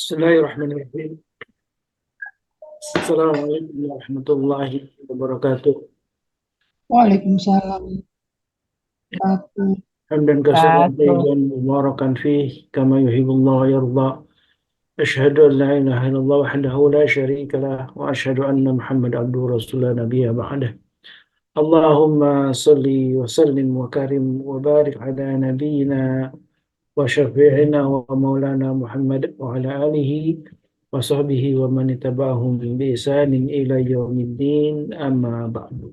Bismillahirrahmanirrahim. Assalamualaikum warahmatullahi wabarakatuh. Waalaikumsalam warahmatullahi Hamdan katsiran wabarakatuh. tayyiban mubarakan fih kama yuhibbullah wa yarda. Asyhadu an la ilaha illallah wahdahu la syarika lah wa asyhadu anna Muhammad abduhu rasulullah nabiyya ba'dah. Allahumma salli wa sallim wa karim wa barik ala nabiyyina wa syafi'ina wa maulana Muhammad wa ala alihi wa sahbihi wa man ittaba'ahum bi ihsanin ila yaumiddin amma ba'du.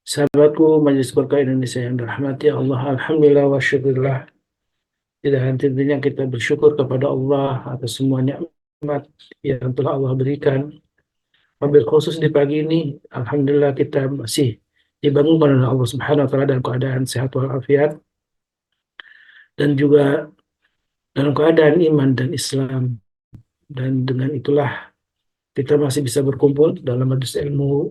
Sahabatku Majelis Berkah Indonesia yang dirahmati Allah, Alhamdulillah wa syukurillah. Tidak henti-hentinya kita bersyukur kepada Allah atas semua nikmat yang telah Allah berikan. Wabil khusus di pagi ini, Alhamdulillah kita masih dibangunkan oleh Allah Subhanahu wa Ta'ala dalam keadaan sehat walafiat dan juga dalam keadaan iman dan Islam. Dan dengan itulah kita masih bisa berkumpul dalam majelis ilmu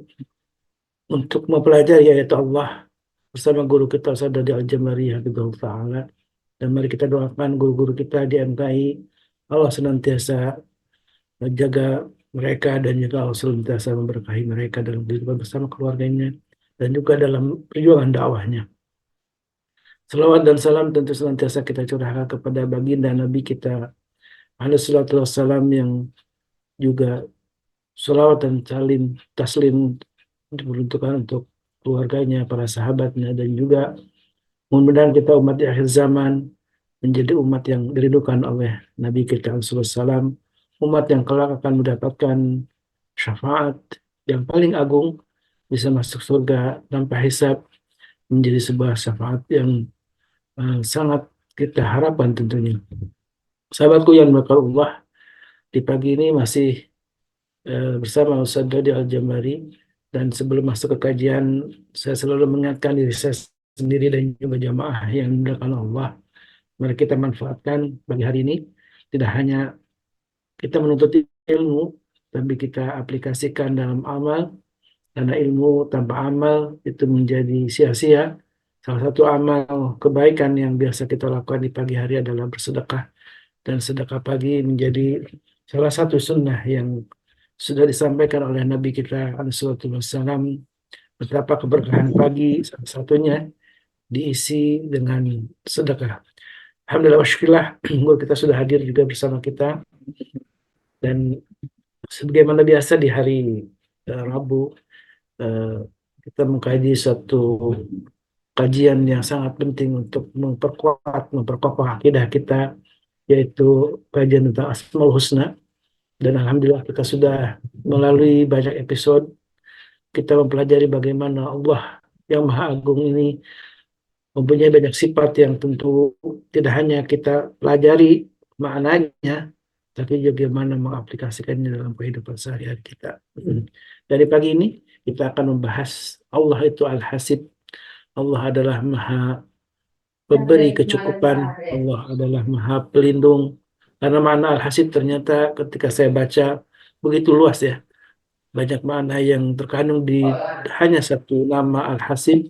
untuk mempelajari ayat Allah bersama guru kita Ustaz Dadi Al-Jamari Hafizahullah Ta'ala. Dan mari kita doakan guru-guru kita di MKI, Allah senantiasa menjaga mereka dan juga Allah senantiasa memberkahi mereka dalam kehidupan bersama keluarganya dan juga dalam perjuangan dakwahnya. Salawat dan salam tentu senantiasa kita curahkan kepada baginda Nabi kita alaihi salatu wassalam yang juga salawat dan salim taslim diperuntukkan untuk keluarganya, para sahabatnya dan juga mudah-mudahan kita umat di akhir zaman menjadi umat yang diridhokan oleh Nabi kita SAW, umat yang kelak akan mendapatkan syafaat yang paling agung, bisa masuk surga tanpa hisab, menjadi sebuah syafaat yang sangat kita harapkan tentunya. Sahabatku yang berkah Allah, di pagi ini masih bersama Ustaz Dodi Al-Jambari, dan sebelum masuk ke kajian, saya selalu mengingatkan diri saya sendiri dan juga jamaah yang dimuliakan Allah. Mari kita manfaatkan pagi hari ini, tidak hanya kita menuntut ilmu, tapi kita aplikasikan dalam amal, karena ilmu tanpa amal itu menjadi sia-sia. Salah satu amal kebaikan yang biasa kita lakukan di pagi hari adalah bersedekah, dan sedekah pagi menjadi salah satu sunnah yang sudah disampaikan oleh Nabi kita alaihi wasallam, betapa keberkahan pagi salah satunya diisi dengan sedekah. Alhamdulillah wa syukurillah, guru kita sudah hadir juga bersama kita, dan sebagaimana biasa di hari Rabu, eh, kita mengkaji suatu kajian yang sangat penting untuk memperkokoh akidah kita, yaitu kajian tentang Asmaul Husna. Dan Alhamdulillah kita sudah melalui banyak episode, kita mempelajari bagaimana Allah yang Maha Agung ini mempunyai banyak sifat yang tentu tidak hanya kita pelajari maknanya, tapi juga bagaimana mengaplikasikannya dalam kehidupan sehari-hari kita. Dari pagi ini kita akan membahas Allah itu Al-Hasib. Allah adalah Maha Pemberi kecukupan. Allah adalah Maha Pelindung. Karena makna Al-Hasib ternyata ketika saya baca begitu luas ya. Banyak makna yang terkandung di hanya satu nama Al-Hasib,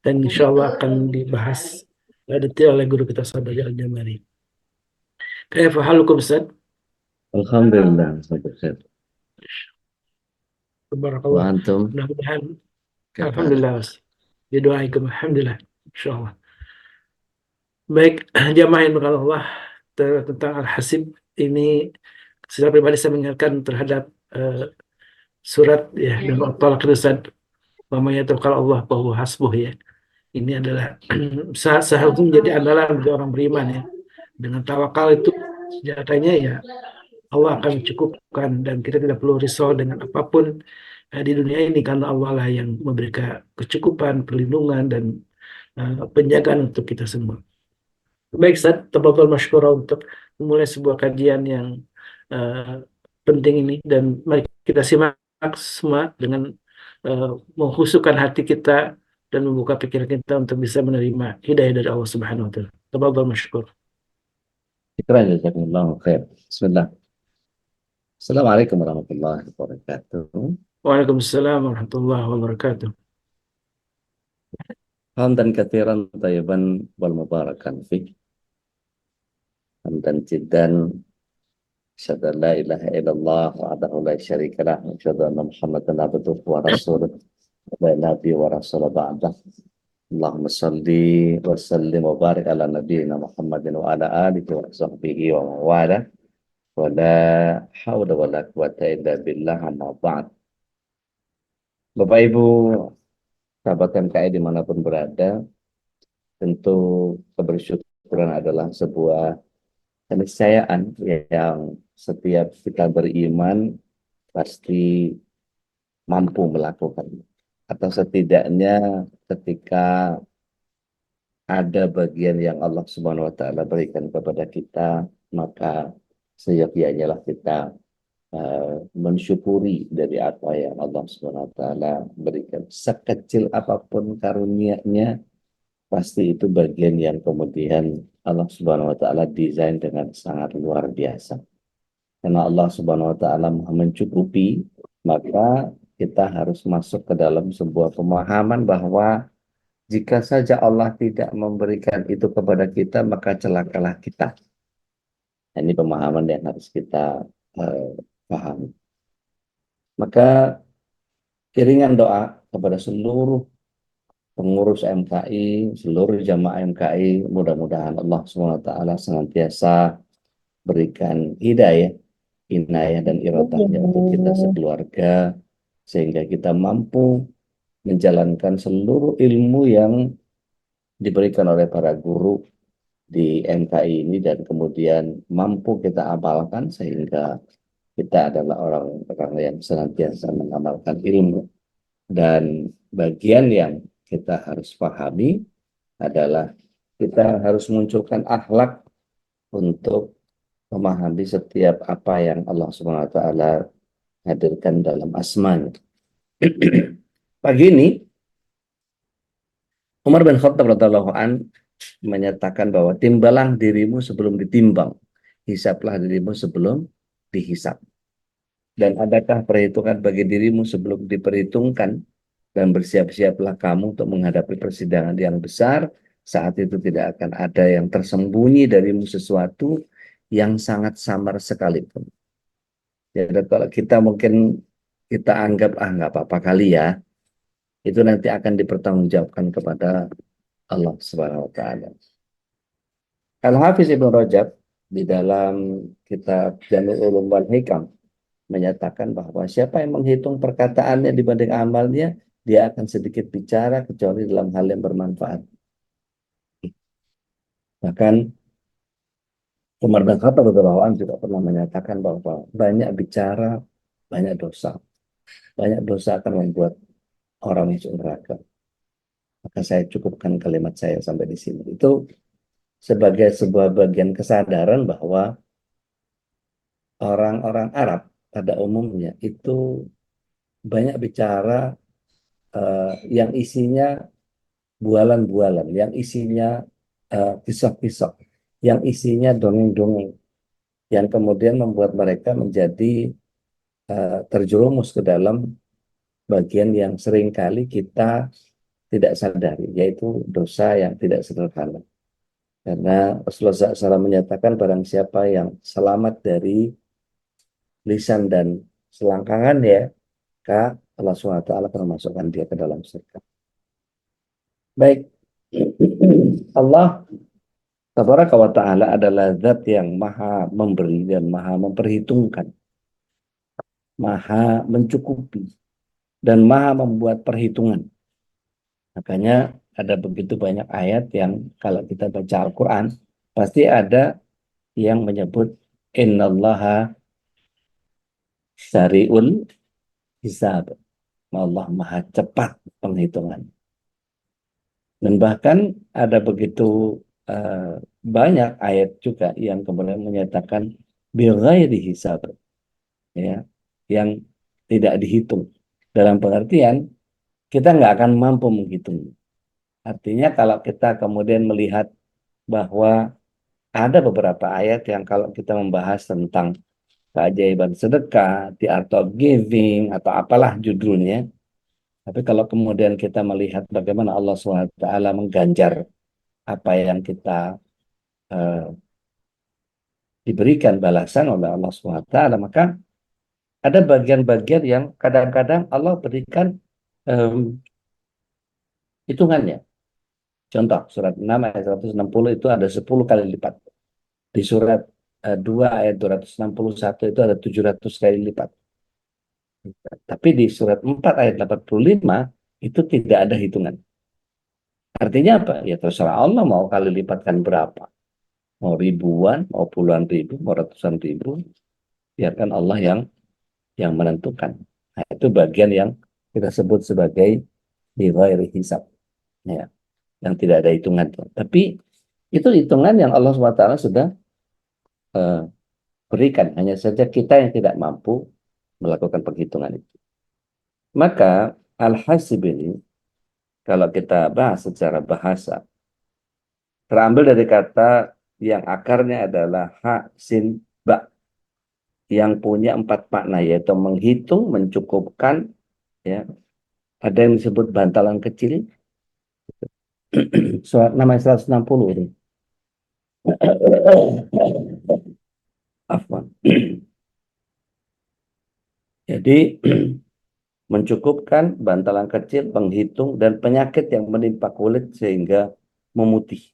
dan insya Allah akan dibahas detail oleh guru kita Saudara Al-Jamari. Kaifa halukum Ustaz? Alhamdulillah, sampai khair. Wa Barakallah. antum, Mudah-mudahan kabar. Alhamdulillah. Didoakan Alhamdulillah. Insya Allah. Baik, jamaah yang berkata Allah, tentang Al-Hasib ini secara pribadi saya mengingatkan terhadap eh, surat ya dan At-Talaq itu Ustaz, namanya kalau Allah bahwa hasbuh ya. Ini adalah seharusnya menjadi andalan bagi orang beriman ya. Dengan tawakal itu senjatanya ya Allah akan mencukupkan, dan kita tidak perlu risau dengan apapun di dunia ini, karena Allah lah yang memberikan kecukupan, perlindungan dan penjagaan untuk kita semua. Baik, Ustaz, tafadhol masykurah untuk memulai sebuah kajian yang uh, penting ini, dan mari kita simak semua dengan menghusukan hati kita dan membuka pikiran kita untuk bisa menerima hidayah dari Allah Subhanahu wa taala. Tafadhol masykur. Syukran, jazakumullahu khair. Bismillah. Assalamualaikum warahmatullahi wabarakatuh. Waalaikumsalam warahmatullahi wabarakatuh. Hamdan katsiran tayyiban wal mubarakan fi. Hamdan jiddan Asyhadu an la ilaha illallah wahdahu la syarika lah, wa asyhadu anna Muhammadan abduhu wa rasuluh, wa nabi wa rasul ba'dah. Allahumma salli wa sallim wa barik ala nabiyyina Muhammadin wa ala alihi wa sahbihi wa mawala. Wa la hawla wa la quwata illa billah, amma ba'd. Bapak Ibu sahabat MKI dimanapun berada, tentu kebersyukuran adalah sebuah keniscayaan yang setiap kita beriman pasti mampu melakukan. Atau setidaknya ketika ada bagian yang Allah Subhanahu wa taala berikan kepada kita, maka seyogyanya lah kita mensyukuri dari apa yang Allah Subhanahu wa taala berikan. Sekecil apapun karunia-Nya, pasti itu bagian yang kemudian Allah Subhanahu wa taala desain dengan sangat luar biasa. Karena Allah Subhanahu wa taala Maha mencukupi, maka kita harus masuk ke dalam sebuah pemahaman bahwa jika saja Allah tidak memberikan itu kepada kita, maka celakalah kita. Nah, ini pemahaman yang harus kita pahami. Maka kiringan doa kepada seluruh pengurus MKI, seluruh jamaah MKI, mudah-mudahan Allah SWT senantiasa berikan hidayah, inayah dan iradahnya untuk kita sekeluarga, sehingga kita mampu menjalankan seluruh ilmu yang diberikan oleh para guru di MKI ini, dan kemudian mampu kita amalkan sehingga kita adalah orang-orang yang senantiasa mengamalkan ilmu. Dan bagian yang kita harus pahami adalah kita harus munculkan akhlak untuk memahami setiap apa yang Allah Subhanahu wa taala hadirkan dalam asma-Nya. Pagi ini Umar bin Khattab radhiyallahu an menyatakan bahwa timbalah dirimu sebelum ditimbang, hisaplah dirimu sebelum dihisap. Dan adakah perhitungan bagi dirimu sebelum diperhitungkan? Dan bersiap-siaplah kamu untuk menghadapi persidangan yang besar. Saat itu tidak akan ada yang tersembunyi darimu sesuatu yang sangat samar sekalipun. Jadi kalau kita mungkin kita anggap nggak apa-apa kali ya, itu nanti akan dipertanggungjawabkan kepada Allah Subhanahu wa taala. Al-Hafiz Ibnu Rajab di dalam kitab Jami'ul Ulum wal Hikam menyatakan bahwa siapa yang menghitung perkataannya dibanding amalnya, dia akan sedikit bicara kecuali dalam hal yang bermanfaat. Bahkan Umar bin Khattab radhiyallahu anhu juga pernah menyatakan bahwa banyak bicara, banyak dosa. Banyak dosa akan membuat orang masuk neraka. Maka saya cukupkan kalimat saya sampai di sini. Itu sebagai sebuah bagian kesadaran bahwa orang-orang Arab pada umumnya itu banyak bicara yang isinya bualan-bualan, yang isinya kisah-kisah, yang isinya dongeng-dongeng, yang kemudian membuat mereka menjadi terjerumus ke dalam bagian yang seringkali kita tidak sadari, yaitu dosa yang tidak sederhana. Karena Rasulullah SAW menyatakan barang siapa yang selamat dari lisan dan selangkangan ya, maka Allah SWT akan memasukkan dia ke dalam surga. Baik, Allah Tabaraka wa ta'ala adalah zat yang maha memberi dan maha memperhitungkan, maha mencukupi, dan maha membuat perhitungan. Makanya ada begitu banyak ayat yang kalau kita baca Al-Quran, pasti ada yang menyebut innallaha syari'ul hisab. Allah maha cepat penghitungan. Dan bahkan ada begitu banyak ayat juga yang kemudian menyatakan bighairi hisab, ya, yang tidak dihitung. Dalam pengertian kita nggak akan mampu menghitung. Artinya kalau kita kemudian melihat bahwa ada beberapa ayat yang kalau kita membahas tentang keajaiban sedekah, the art of giving, atau apalah judulnya, tapi kalau kemudian kita melihat bagaimana Allah SWT mengganjar apa yang kita diberikan balasan oleh Allah SWT, maka ada bagian-bagian yang kadang-kadang Allah berikan hitungannya. Contoh, surat 6 ayat 160 itu ada 10 kali lipat. Di surat 2 ayat 261 itu ada 700 kali lipat. Tapi di surat 4 ayat 85 itu tidak ada hitungan. Artinya apa? Ya terserah Allah mau kali lipatkan berapa. Mau ribuan, mau puluhan ribu, mau ratusan ribu. Biarkan Allah yang menentukan. Nah, itu bagian yang kita sebut sebagai di ghairi hisab. Ya, yang tidak ada hitungan. Tapi itu hitungan yang Allah SWT sudah eh, berikan. Hanya saja kita yang tidak mampu melakukan penghitungan itu. Maka al-hasib ini, kalau kita bahas secara bahasa, terambil dari kata yang akarnya adalah ha, sin, ba, yang punya 4 makna, yaitu menghitung, mencukupkan, ya. Ada yang disebut bantalan kecil, surat namanya 160 ini. Afwan. Jadi mencukupkan bantalan kecil, penghitung, dan penyakit yang menimpa kulit sehingga memutih.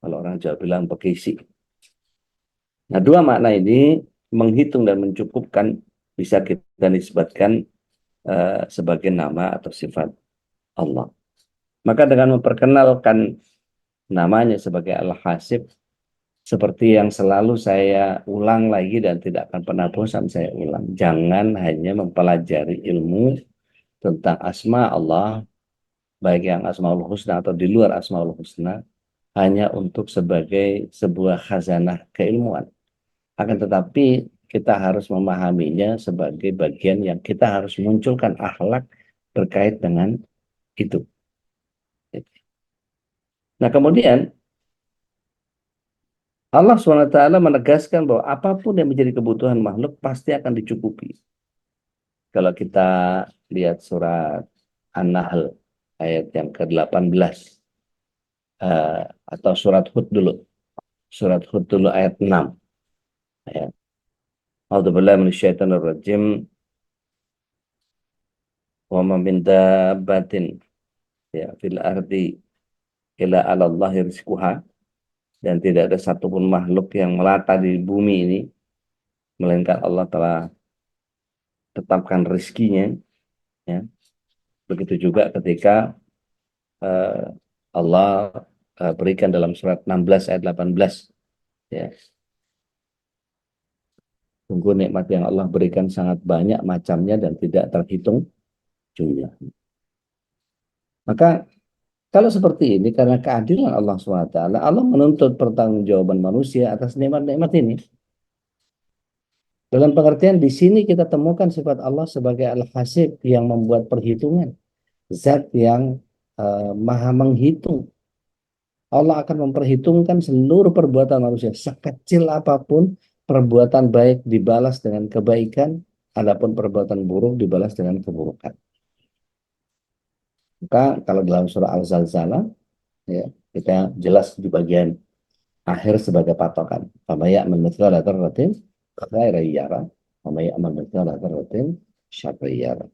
Kalau orang Jawa bilang bekisi. Nah, dua makna ini, menghitung dan mencukupkan, bisa kita nisbatkan sebagai nama atau sifat Allah. Maka dengan memperkenalkan namanya sebagai Al-Hasib, seperti yang selalu saya ulang lagi dan tidak akan pernah bosan saya ulang. Jangan hanya mempelajari ilmu tentang asma Allah, baik yang Asmaul Husna atau di luar Asmaul Husna, hanya untuk sebagai sebuah khazanah keilmuan. Akan tetapi kita harus memahaminya sebagai bagian yang kita harus munculkan akhlak terkait dengan itu. Nah, kemudian Allah SWT menegaskan bahwa apapun yang menjadi kebutuhan makhluk pasti akan dicukupi. Kalau kita lihat surat An-Nahl ayat yang ke-18 atau surat Hud dulu. Surat Hud dulu ayat 6. Ya. A'udzubillahi minasyaitonir rajim. Wa ma min dabbatin ya fil ardi illa 'ala Allahi rizquha, dan tidak ada satupun makhluk yang melata di bumi ini melainkan Allah telah tetapkan rezekinya, ya. Begitu juga ketika Allah berikan dalam surat 16 ayat 18, ya. Sungguh nikmat yang Allah berikan sangat banyak macamnya dan tidak terhitung jumlah. Maka kalau seperti ini, karena keadilan Allah SWT, Allah menuntut pertanggungjawaban manusia atas nikmat-nikmat ini. Dalam pengertian di sini kita temukan sifat Allah sebagai Al-Hasib yang membuat perhitungan. Zat yang maha menghitung. Allah akan memperhitungkan seluruh perbuatan manusia. Sekecil apapun perbuatan baik dibalas dengan kebaikan, adapun perbuatan buruk dibalas dengan keburukan. Maka kalau dalam surah Al-Zalzalah, ya, kita jelas di bagian akhir sebagai patokan. Famaya amal mithqala dzarratin khairan yara, famaya amal mithqala dzarratin syarran yara.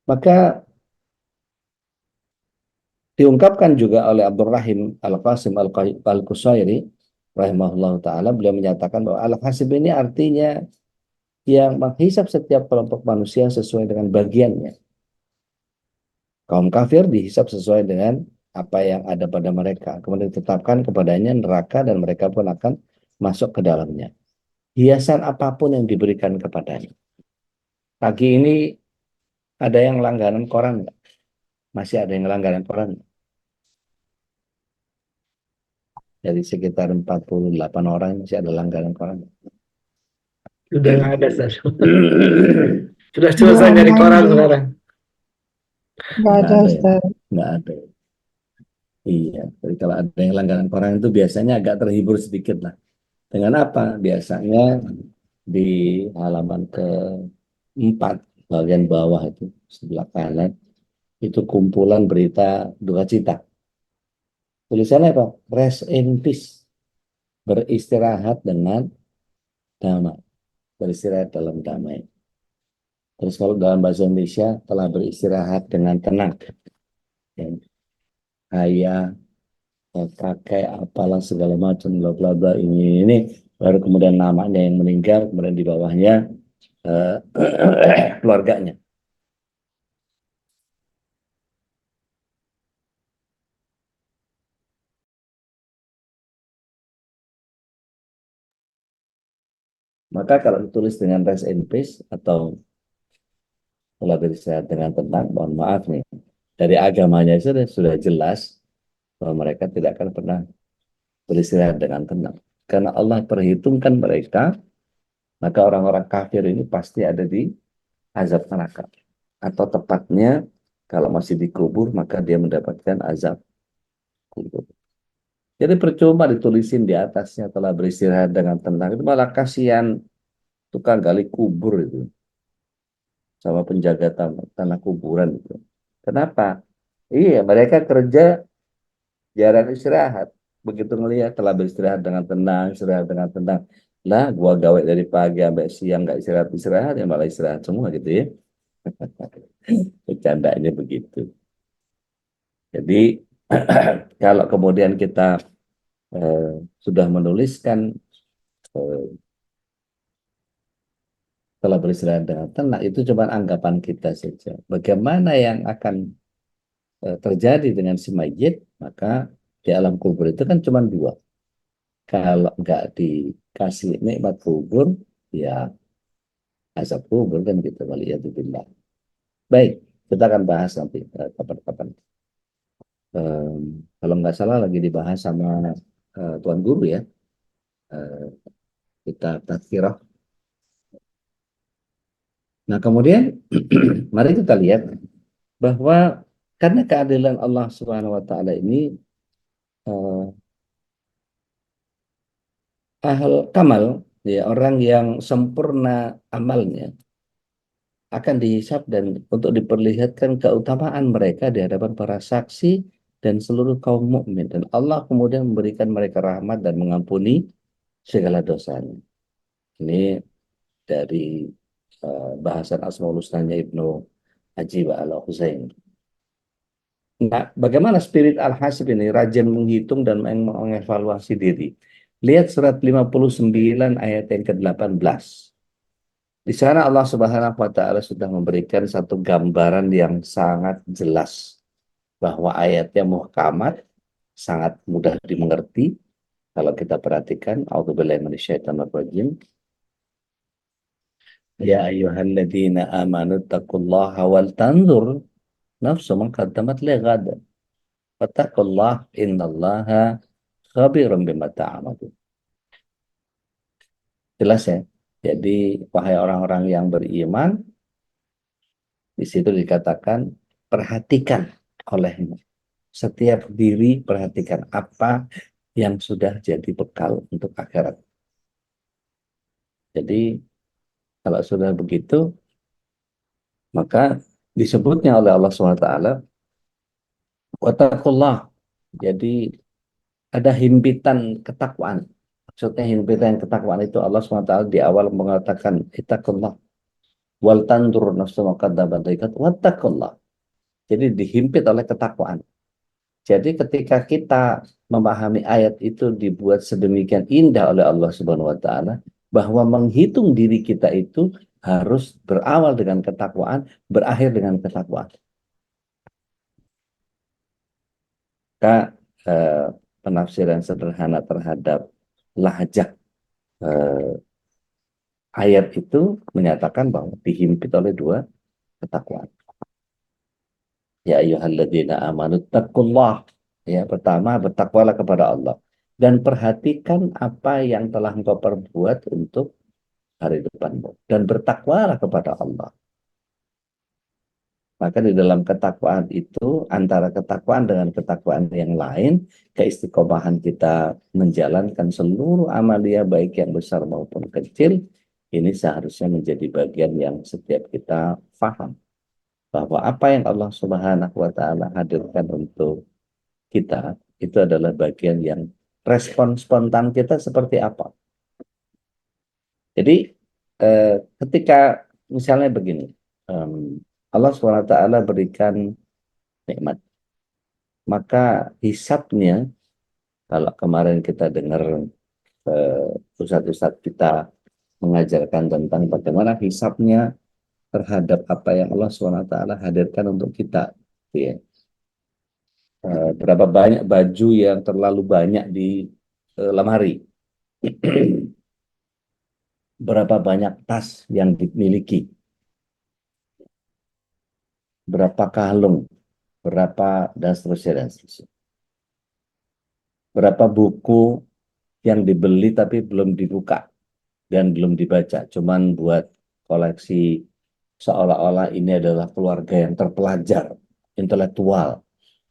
Maka diungkapkan juga oleh Abdul Rahim Al-Qasim Al-Qusairi rahimahullah ta'ala, beliau menyatakan bahwa Al-Hasib ini artinya yang menghisap setiap kelompok manusia sesuai dengan bagiannya. Kaum kafir dihisap sesuai dengan apa yang ada pada mereka. Kemudian ditetapkan kepadanya neraka dan mereka pun akan masuk ke dalamnya. Hiasan apapun yang diberikan kepadanya. Pagi ini ada yang langganan koran nggak? Masih ada yang langganan koran? Dari sekitar 48 orang masih ada langganan koran. Sudah nggak ada, Ustaz. Sudah Di selesai dari online koran ya, sekarang. nggak ada ya? Ustaz. Nggak ada. Iya, jadi kalau ada yang langganan koran itu biasanya agak terhibur sedikit lah. Dengan apa? Biasanya di halaman ke-4 bagian bawah itu sebelah kanan itu kumpulan berita duka cita. Tulisannya apa? Rest in peace. beristirahat dengan damai, beristirahat dalam damai. Terus kalau dalam bahasa Indonesia telah beristirahat dengan tenang. Ya. Ayah, kakek, apalah segala macam, bla bla bla, ini, baru kemudian namanya yang meninggal, kemudian di bawahnya eh, keluarganya. Maka kalau ditulis dengan rest in peace atau telah beristirahat dengan tenang, mohon maaf nih, dari agamanya sudah jelas bahwa mereka tidak akan pernah beristirahat dengan tenang. Karena Allah perhitungkan mereka, maka orang-orang kafir ini pasti ada di azab neraka. Atau tepatnya, kalau masih dikubur, maka dia mendapatkan azab kubur. Jadi percuma ditulisin di atasnya telah beristirahat dengan tenang. Itu malah kasihan tukang gali kubur itu. Sama penjaga tanah kuburan itu. Kenapa? Iya, mereka kerja jarang istirahat. Begitu ngelihat telah beristirahat dengan tenang, istirahat dengan tenang. Lah, gua gawe dari pagi sampai siang nggak istirahat, ya malah istirahat semua gitu ya. Bercandanya begitu. Jadi kalau kemudian kita eh, sudah menuliskan eh, telah beristirahat dengan tenang, itu cuma anggapan kita saja. Bagaimana yang akan terjadi dengan si mayit, maka di alam kubur itu kan cuma dua. Kalau nggak dikasih nikmat kubur, ya azab kubur kan gitu. Waliyadzubillah. Baik, kita akan bahas nanti kapan-kapan. Kalau nggak salah lagi dibahas sama Tuan Guru ya, eh, kita tazkirah. Nah kemudian mari kita lihat bahwa karena keadilan Allah Subhanahu Wa Taala ini eh, ahl kamal, ya orang yang sempurna amalnya akan dihisab dan untuk diperlihatkan keutamaan mereka di hadapan para saksi dan seluruh kaum mukmin, dan Allah kemudian memberikan mereka rahmat dan mengampuni segala dosanya. Ini dari bahasan Asmaul Husnanya Ibnu Haji al-Husain. Nah, bagaimana spirit Al-Hasib ini rajin menghitung dan mengevaluasi diri. Lihat surat 59 ayat yang ke-18. Di sana Allah Subhanahu wa taala sudah memberikan satu gambaran yang sangat jelas bahwa ayatnya muhkamat, sangat mudah dimengerti kalau kita perhatikan. A'udzubillahi minasyaitonirrajim. Ya ayyuhalladzina amanu taqullaha wal tanzur nafsu ma qaddamat lighad. Wattaqullaha innallaha khabirum bima ta'malun. Jelas ya. Jadi wahai orang-orang yang beriman, di situ dikatakan perhatikan olehnya. Setiap diri perhatikan apa yang sudah jadi bekal untuk akhirat. Jadi kalau sudah begitu, maka disebutnya oleh Allah SWT, wattaqullah. Jadi ada himpitan ketakwaan. Maksudnya himpitan ketakwaan itu Allah SWT di awal mengatakan ittaqullah wal tandur nafsu ma qaddamat lighad wattaqullah. Jadi dihimpit oleh ketakwaan. Jadi ketika kita memahami ayat itu dibuat sedemikian indah oleh Allah Subhanahu wa taala, bahwa menghitung diri kita itu harus berawal dengan ketakwaan, berakhir dengan ketakwaan. Maka penafsiran sederhana terhadap lahjah ayat itu menyatakan bahwa dihimpit oleh dua ketakwaan. Ya ayyuhalladzina amanu taqullah. Ya, pertama bertakwalah kepada Allah dan perhatikan apa yang telah engkau perbuat untuk hari depanmu dan bertakwalah kepada Allah. Maka di dalam ketakwaan itu, antara ketakwaan dengan ketakwaan yang lain, keistiqomahan kita menjalankan seluruh amalia baik yang besar maupun kecil, ini seharusnya menjadi bagian yang setiap kita paham. Bahwa apa yang Allah Subhanahu wa taala hadirkan untuk kita, itu adalah bagian yang respon spontan kita seperti apa. Jadi ketika misalnya begini, Allah SWT berikan nikmat, maka hisabnya, kalau kemarin kita dengar ustadz-ustadz kita mengajarkan tentang bagaimana hisabnya terhadap apa yang Allah SWT hadirkan untuk kita, ya. Berapa banyak baju yang terlalu banyak di lemari, berapa banyak tas yang dimiliki, berapa kalung, berapa dan seterusnya dan seterusnya. Berapa buku yang dibeli tapi belum dibuka dan belum dibaca, cuman buat koleksi, seolah-olah ini adalah keluarga yang terpelajar, intelektual,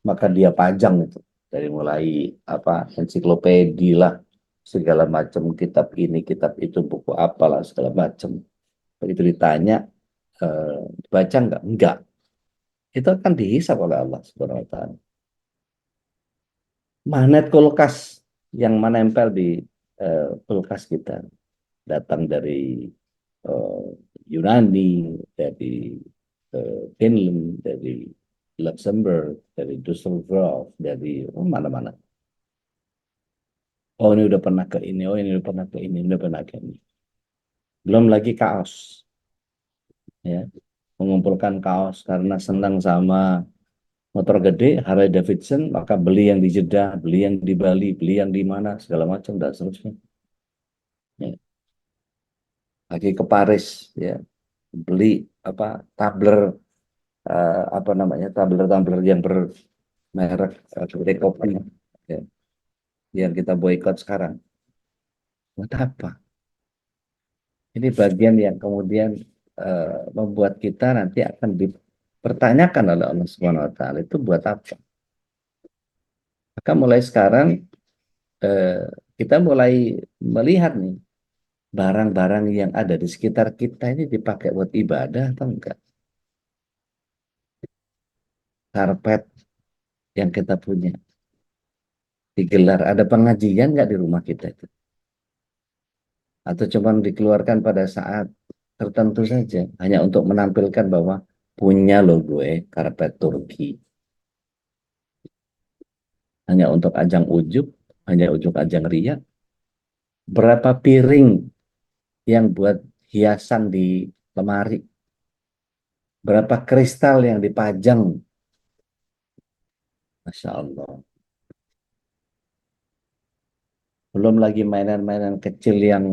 maka dia pajang itu dari mulai apa ensiklopedia lah, segala macam, kitab ini kitab itu, buku apalah segala macam. Begitu ditanya baca enggak, itu akan dihisap oleh Allah Subhanahu wa taala. Magnet kulkas yang menempel di kulkas kita datang dari Yunani, dari Finland, dari Luxembourg, dari Düsseldorf, dari mana-mana. Oh ini udah pernah ke ini, oh ini udah pernah ke ini, udah pernah ke ini. Belum lagi kaos, ya, mengumpulkan kaos karena senang sama motor gede, Harley Davidson, maka beli yang di Jeddah, beli yang di Bali, beli yang di mana, segala macam dan seterusnya. Ya. Lagi ke Paris, ya, beli apa tumbler, apa namanya, tumbler yang bermerek kedai kopi, ya, yang kita boikot sekarang. Buat apa? Ini bagian yang kemudian membuat kita nanti akan dipertanyakan oleh Allah Subhanahu Wa Taala, itu buat apa? Maka mulai sekarang kita mulai melihat nih, barang-barang yang ada di sekitar kita ini dipakai buat ibadah atau enggak? Karpet yang kita punya digelar, ada pengajian nggak di rumah kita itu? Atau cuma dikeluarkan pada saat tertentu saja, hanya untuk menampilkan bahwa punya loh gue karpet Turki. Hanya untuk ajang ujub, hanya untuk ajang ria. Berapa piring yang buat hiasan di lemari? Berapa kristal yang dipajang? Masya Allah. Belum lagi mainan-mainan kecil yang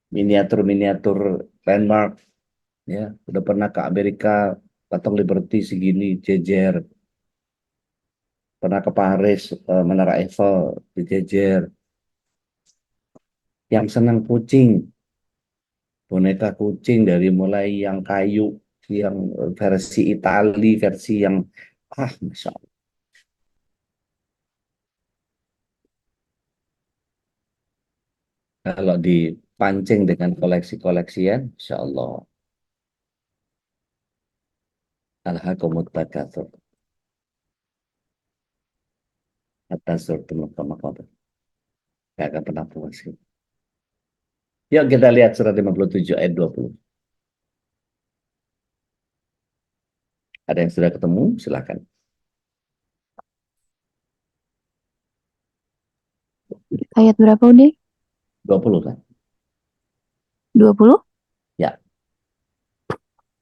miniatur-miniatur landmark, ya. Udah pernah ke Amerika, patung Liberty segini jejer. Pernah ke Paris, Menara Eiffel dijejer. Yang senang kucing, boneka kucing dari mulai yang kayu, yang versi Itali, versi yang Masya Allah. Kalau dipancing dengan koleksi-koleksian, Insya Allah. Alhaakumut takatsur. Atas surtul maqabir. Gak akan pernah puas. Yuk kita lihat surat 57 ayat 20. Ada yang sudah ketemu? Silakan. Ayat berapa udah? 20 kan? 20? Ya.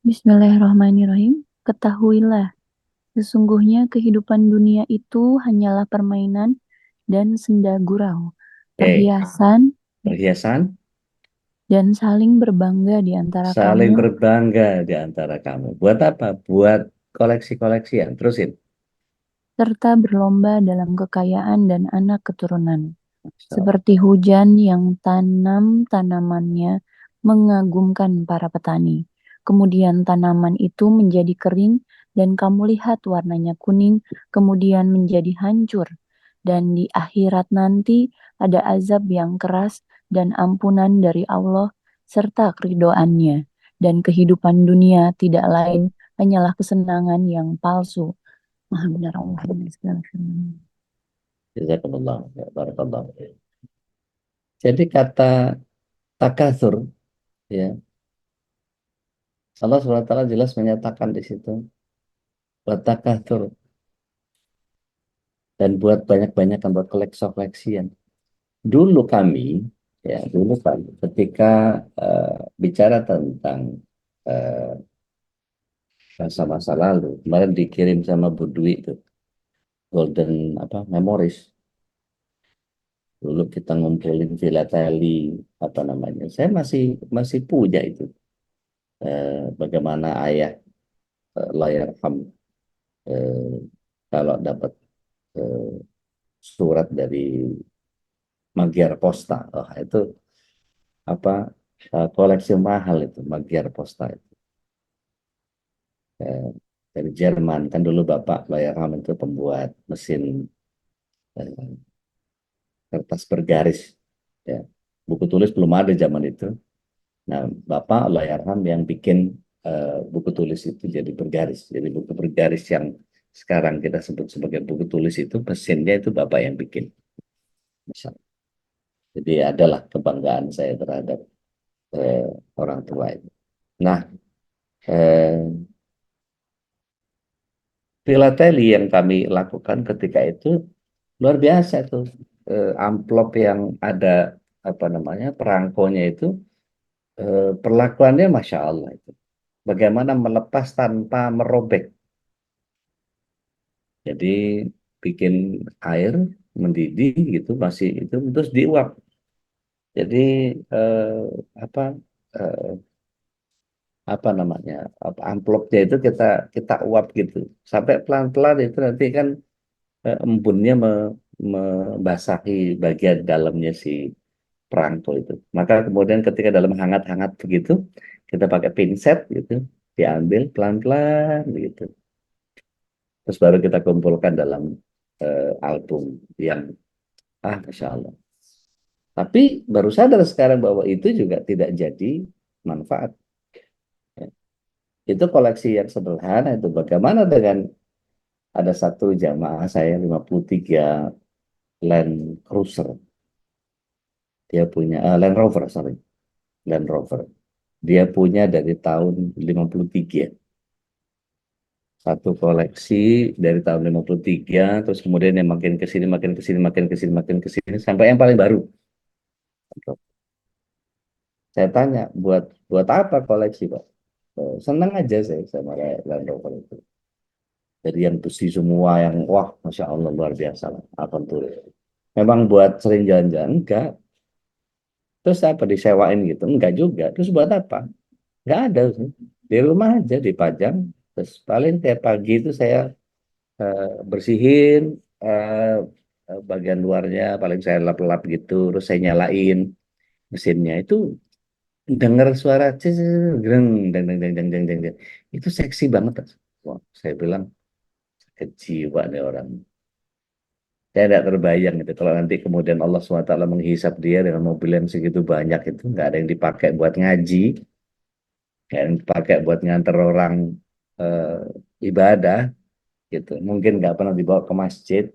Bismillahirrahmanirrahim. Ketahuilah, sesungguhnya kehidupan dunia itu hanyalah permainan dan senda gurau, perhiasan, dan saling berbangga di antara saling kamu, berbangga di antara kamu. Buat apa? Buat koleksi-koleksian. Terusin. serta berlomba dalam kekayaan dan anak keturunan. Masya Allah. Seperti hujan yang tanamannya mengagumkan para petani. Kemudian tanaman itu menjadi kering dan kamu lihat warnanya kuning, kemudian menjadi hancur. Dan di akhirat nanti ada azab yang keras dan ampunan dari Allah serta keridoannya. Dan kehidupan dunia tidak lain hanyalah kesenangan yang palsu. Alhamdulillah, Alhamdulillah. Jazakumullah, ya, barakallah. Jadi kata takatsur, ya, Allah SWT jelas menyatakan di situ, buat takatsur dan buat banyak-banyakan, buat koleksi-koleksian. Dulu kami, ya dulu kami, ketika bicara tentang eh, masa-masa lalu, kemarin dikirim sama Bu Dwi itu, Golden apa Memories. Dulu kita ngumpulin filateli apa namanya. Saya masih masih punya itu. Bagaimana ayah Allahyarham eh, kalau dapat eh, surat dari Magyar Posta, oh, itu apa koleksi mahal itu Magyar Posta itu. Eh, dari Jerman kan dulu Bapak Allahyarham itu pembuat mesin eh, kertas bergaris, ya. Buku tulis belum ada zaman itu. Nah, Bapak Allahyarham yang bikin buku tulis itu jadi bergaris. Jadi buku bergaris yang sekarang kita sebut sebagai buku tulis itu mesinnya itu Bapak yang bikin. Misal. Jadi adalah kebanggaan saya terhadap eh, orang tua itu. Nah, eh, filateli yang kami lakukan ketika itu luar biasa tuh. Amplop yang ada apa namanya perangkonya itu perlakuannya Masya Allah itu. Bagaimana melepas tanpa merobek. Jadi bikin air mendidih gitu masih itu terus diuap. Jadi apa eh, apa namanya amplopnya itu kita uap gitu sampai pelan-pelan itu nanti kan embunnya membasahi bagian dalamnya si perangko itu. Maka kemudian ketika dalam hangat-hangat begitu kita pakai pinset gitu diambil pelan-pelan gitu. Terus baru kita kumpulkan dalam album yang Masya Allah. Tapi baru sadar sekarang bahwa itu juga tidak jadi manfaat. Ya. Itu koleksi yang sederhana itu. Bagaimana dengan ada satu jamaah saya 53 Land Cruiser. Dia punya Land Rover, sorry. Land Rover. Dia punya dari tahun 53. Satu koleksi dari tahun 53, terus kemudian yang makin ke sini, makin ke sini, makin ke sini, makin ke sini, sampai yang paling baru. Saya tanya, buat apa koleksi, Pak? Senang aja saya sama Land Rover itu. Jadi yang besi semua yang wah, Masya Allah luar biasa lah. Apa tuh? Memang buat sering jalan-jalan enggak. Terus apa disewain gitu? Enggak juga. Terus buat apa? Enggak ada sih. Di rumah aja dipajang. Terus paling tiap pagi itu saya bersihin bagian luarnya, paling saya lap-lap gitu. Terus saya nyalain mesinnya itu dengar suara greng deng deng deng deng deng deng deng. Itu seksi banget. Wah, saya bilang kejiwa nih orang. Saya tidak terbayang gitu kalau nanti kemudian Allah SWT menghisap dia dengan mobil yang segitu banyak itu nggak ada yang dipakai buat ngaji, nggak ada yang dipakai buat nganter orang eh, ibadah gitu. Mungkin nggak pernah dibawa ke masjid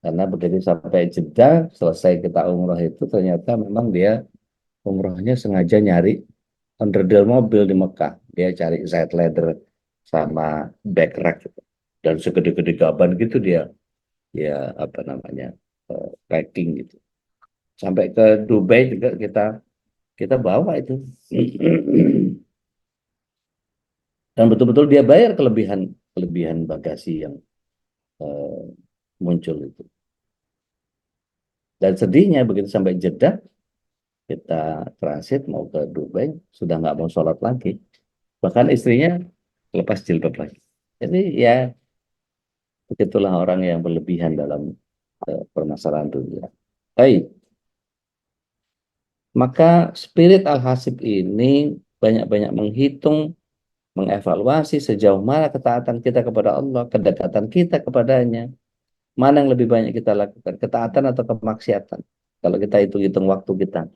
karena begitu sampai Jeddah selesai kita umroh itu ternyata memang dia umrohnya sengaja nyari onderdil mobil di Mekah. Dia cari side ladder sama back rack gitu. Dan segede-gede gaban gitu dia ya apa namanya packing gitu. Sampai ke Dubai juga kita kita bawa itu. Dan betul-betul dia bayar kelebihan kelebihan bagasi yang eh, muncul itu. Dan sedihnya begitu sampai Jeddah kita transit mau ke Dubai sudah nggak mau sholat lagi. Bahkan istrinya lepas jilbab lagi. Jadi ya begitulah orang yang berlebihan dalam permasalahan dunia. Baik, maka spirit Al-Hasib ini banyak-banyak menghitung, mengevaluasi sejauh mana ketaatan kita kepada Allah, kedekatan kita kepadanya, mana yang lebih banyak kita lakukan, ketaatan atau kemaksiatan. Kalau kita hitung-hitung waktu kita,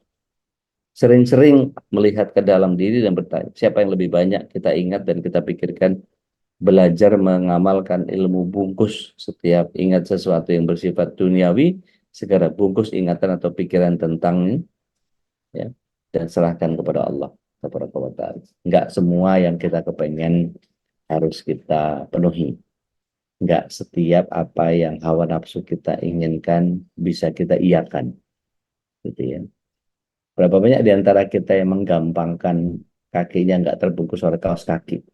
sering-sering melihat ke dalam diri dan bertanya, siapa yang lebih banyak kita ingat dan kita pikirkan belajar mengamalkan ilmu bungkus. Setiap ingat sesuatu yang bersifat duniawi, segera bungkus ingatan atau pikiran tentang, ya, dan serahkan kepada Allah Subhanahu wa ta'ala. Enggak semua yang kita kepengen harus kita penuhi. Enggak setiap apa yang hawa nafsu kita inginkan bisa kita iakan, gitu ya. Berapa banyak di antara kita yang menggampangkan kakinya enggak terbungkus oleh kaos kaki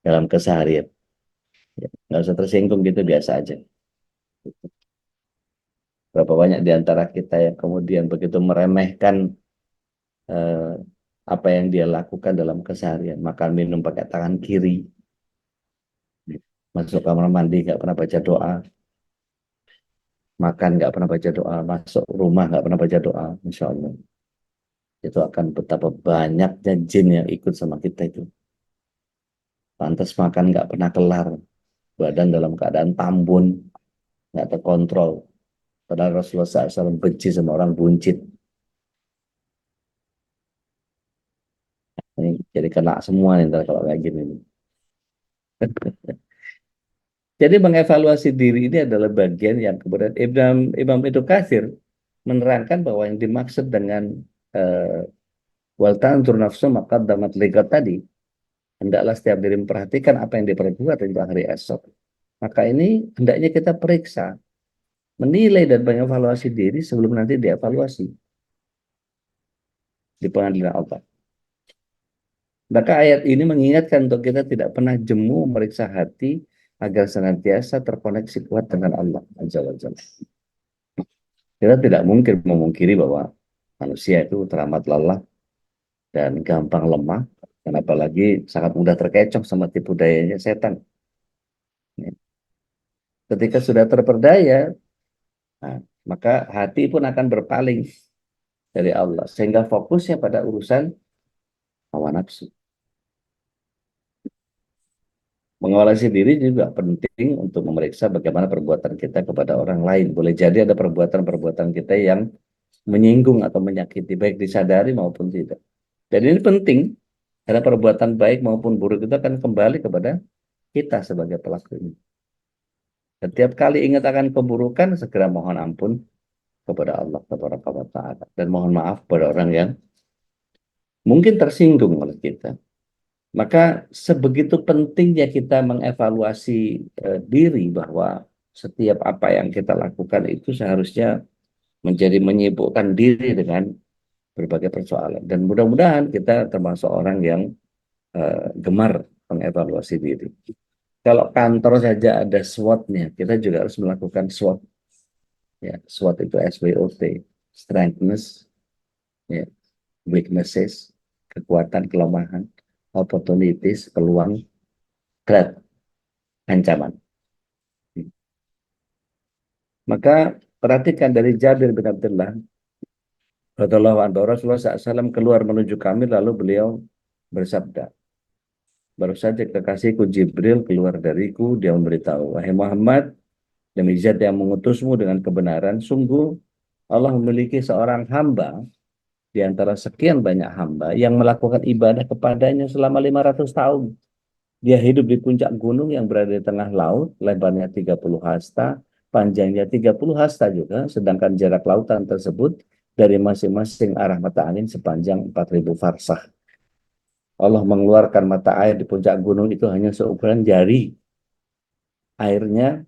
dalam keseharian. Ya, nggak usah tersinggung gitu, biasa aja. Berapa banyak di antara kita yang kemudian begitu meremehkan eh, apa yang dia lakukan dalam keseharian, makan minum pakai tangan kiri, masuk kamar mandi nggak pernah baca doa, makan nggak pernah baca doa, masuk rumah nggak pernah baca doa, Masya Allah. Itu akan betapa banyaknya jin yang ikut sama kita itu. Pantas makan nggak pernah kelar, badan dalam keadaan tambun, nggak terkontrol. Padahal Rasulullah SAW benci sama orang buncit. Ini jadi kena semua nih ntar kalau kayak gini. Jadi mengevaluasi diri ini adalah bagian yang kemudian Imam Ibnu Katsir menerangkan bahwa yang dimaksud dengan wal tanzur nafsu maqaddamat liqat tadi, hendaklah setiap diri memperhatikan apa yang diperbuat untuk hari esok. Maka ini hendaknya kita periksa, menilai dan mengevaluasi diri sebelum nanti dievaluasi di pengadilan Allah. Maka ayat ini mengingatkan untuk kita tidak pernah jemu meriksa hati agar senantiasa terkoneksi kuat dengan Allah Azza wa Jalla. Kita tidak mungkin memungkiri bahwa manusia itu teramat lelah dan gampang lemah, dan apalagi sangat mudah terkecoh sama tipu dayanya setan. Ketika sudah terperdaya, nah, maka hati pun akan berpaling dari Allah, sehingga fokusnya pada urusan hawa nafsu. Mengevaluasi diri juga penting untuk memeriksa bagaimana perbuatan kita kepada orang lain. Boleh jadi ada perbuatan-perbuatan kita yang menyinggung atau menyakiti, baik disadari maupun tidak. Dan ini penting, karena perbuatan baik maupun buruk itu akan kembali kepada kita sebagai pelakunya. Setiap kali ingat akan keburukan, segera mohon ampun kepada Allah Subhanahu wa ta'ala. Dan mohon maaf kepada orang yang mungkin tersinggung oleh kita. Maka sebegitu pentingnya kita mengevaluasi diri, bahwa setiap apa yang kita lakukan itu seharusnya menjadi menyibukkan diri dengan berbagai persoalan. Dan mudah-mudahan kita termasuk orang yang gemar mengevaluasi diri. Kalau kantor saja ada SWOT-nya, kita juga harus melakukan SWOT. Ya, SWOT itu SWOT, strengths, ya, weaknesses, kekuatan, kelemahan, opportunities, peluang, threat, ancaman. Maka perhatikan dari Jabir bin Abdullah radhiyallahu anhu, Rasulullah SAW keluar menuju kami, lalu beliau bersabda, baru saja kekasihku Jibril keluar dariku, dia memberitahu, wahai Muhammad, demi zat yang mengutusmu dengan kebenaran, sungguh Allah memiliki seorang hamba di antara sekian banyak hamba yang melakukan ibadah kepadanya selama 500 tahun. Dia hidup di puncak gunung yang berada di tengah laut, lebarnya 30 hasta, panjangnya 30 hasta juga, sedangkan jarak lautan tersebut dari masing-masing arah mata angin sepanjang 4.000 farsah. Allah mengeluarkan mata air di puncak gunung itu hanya seukuran jari. Airnya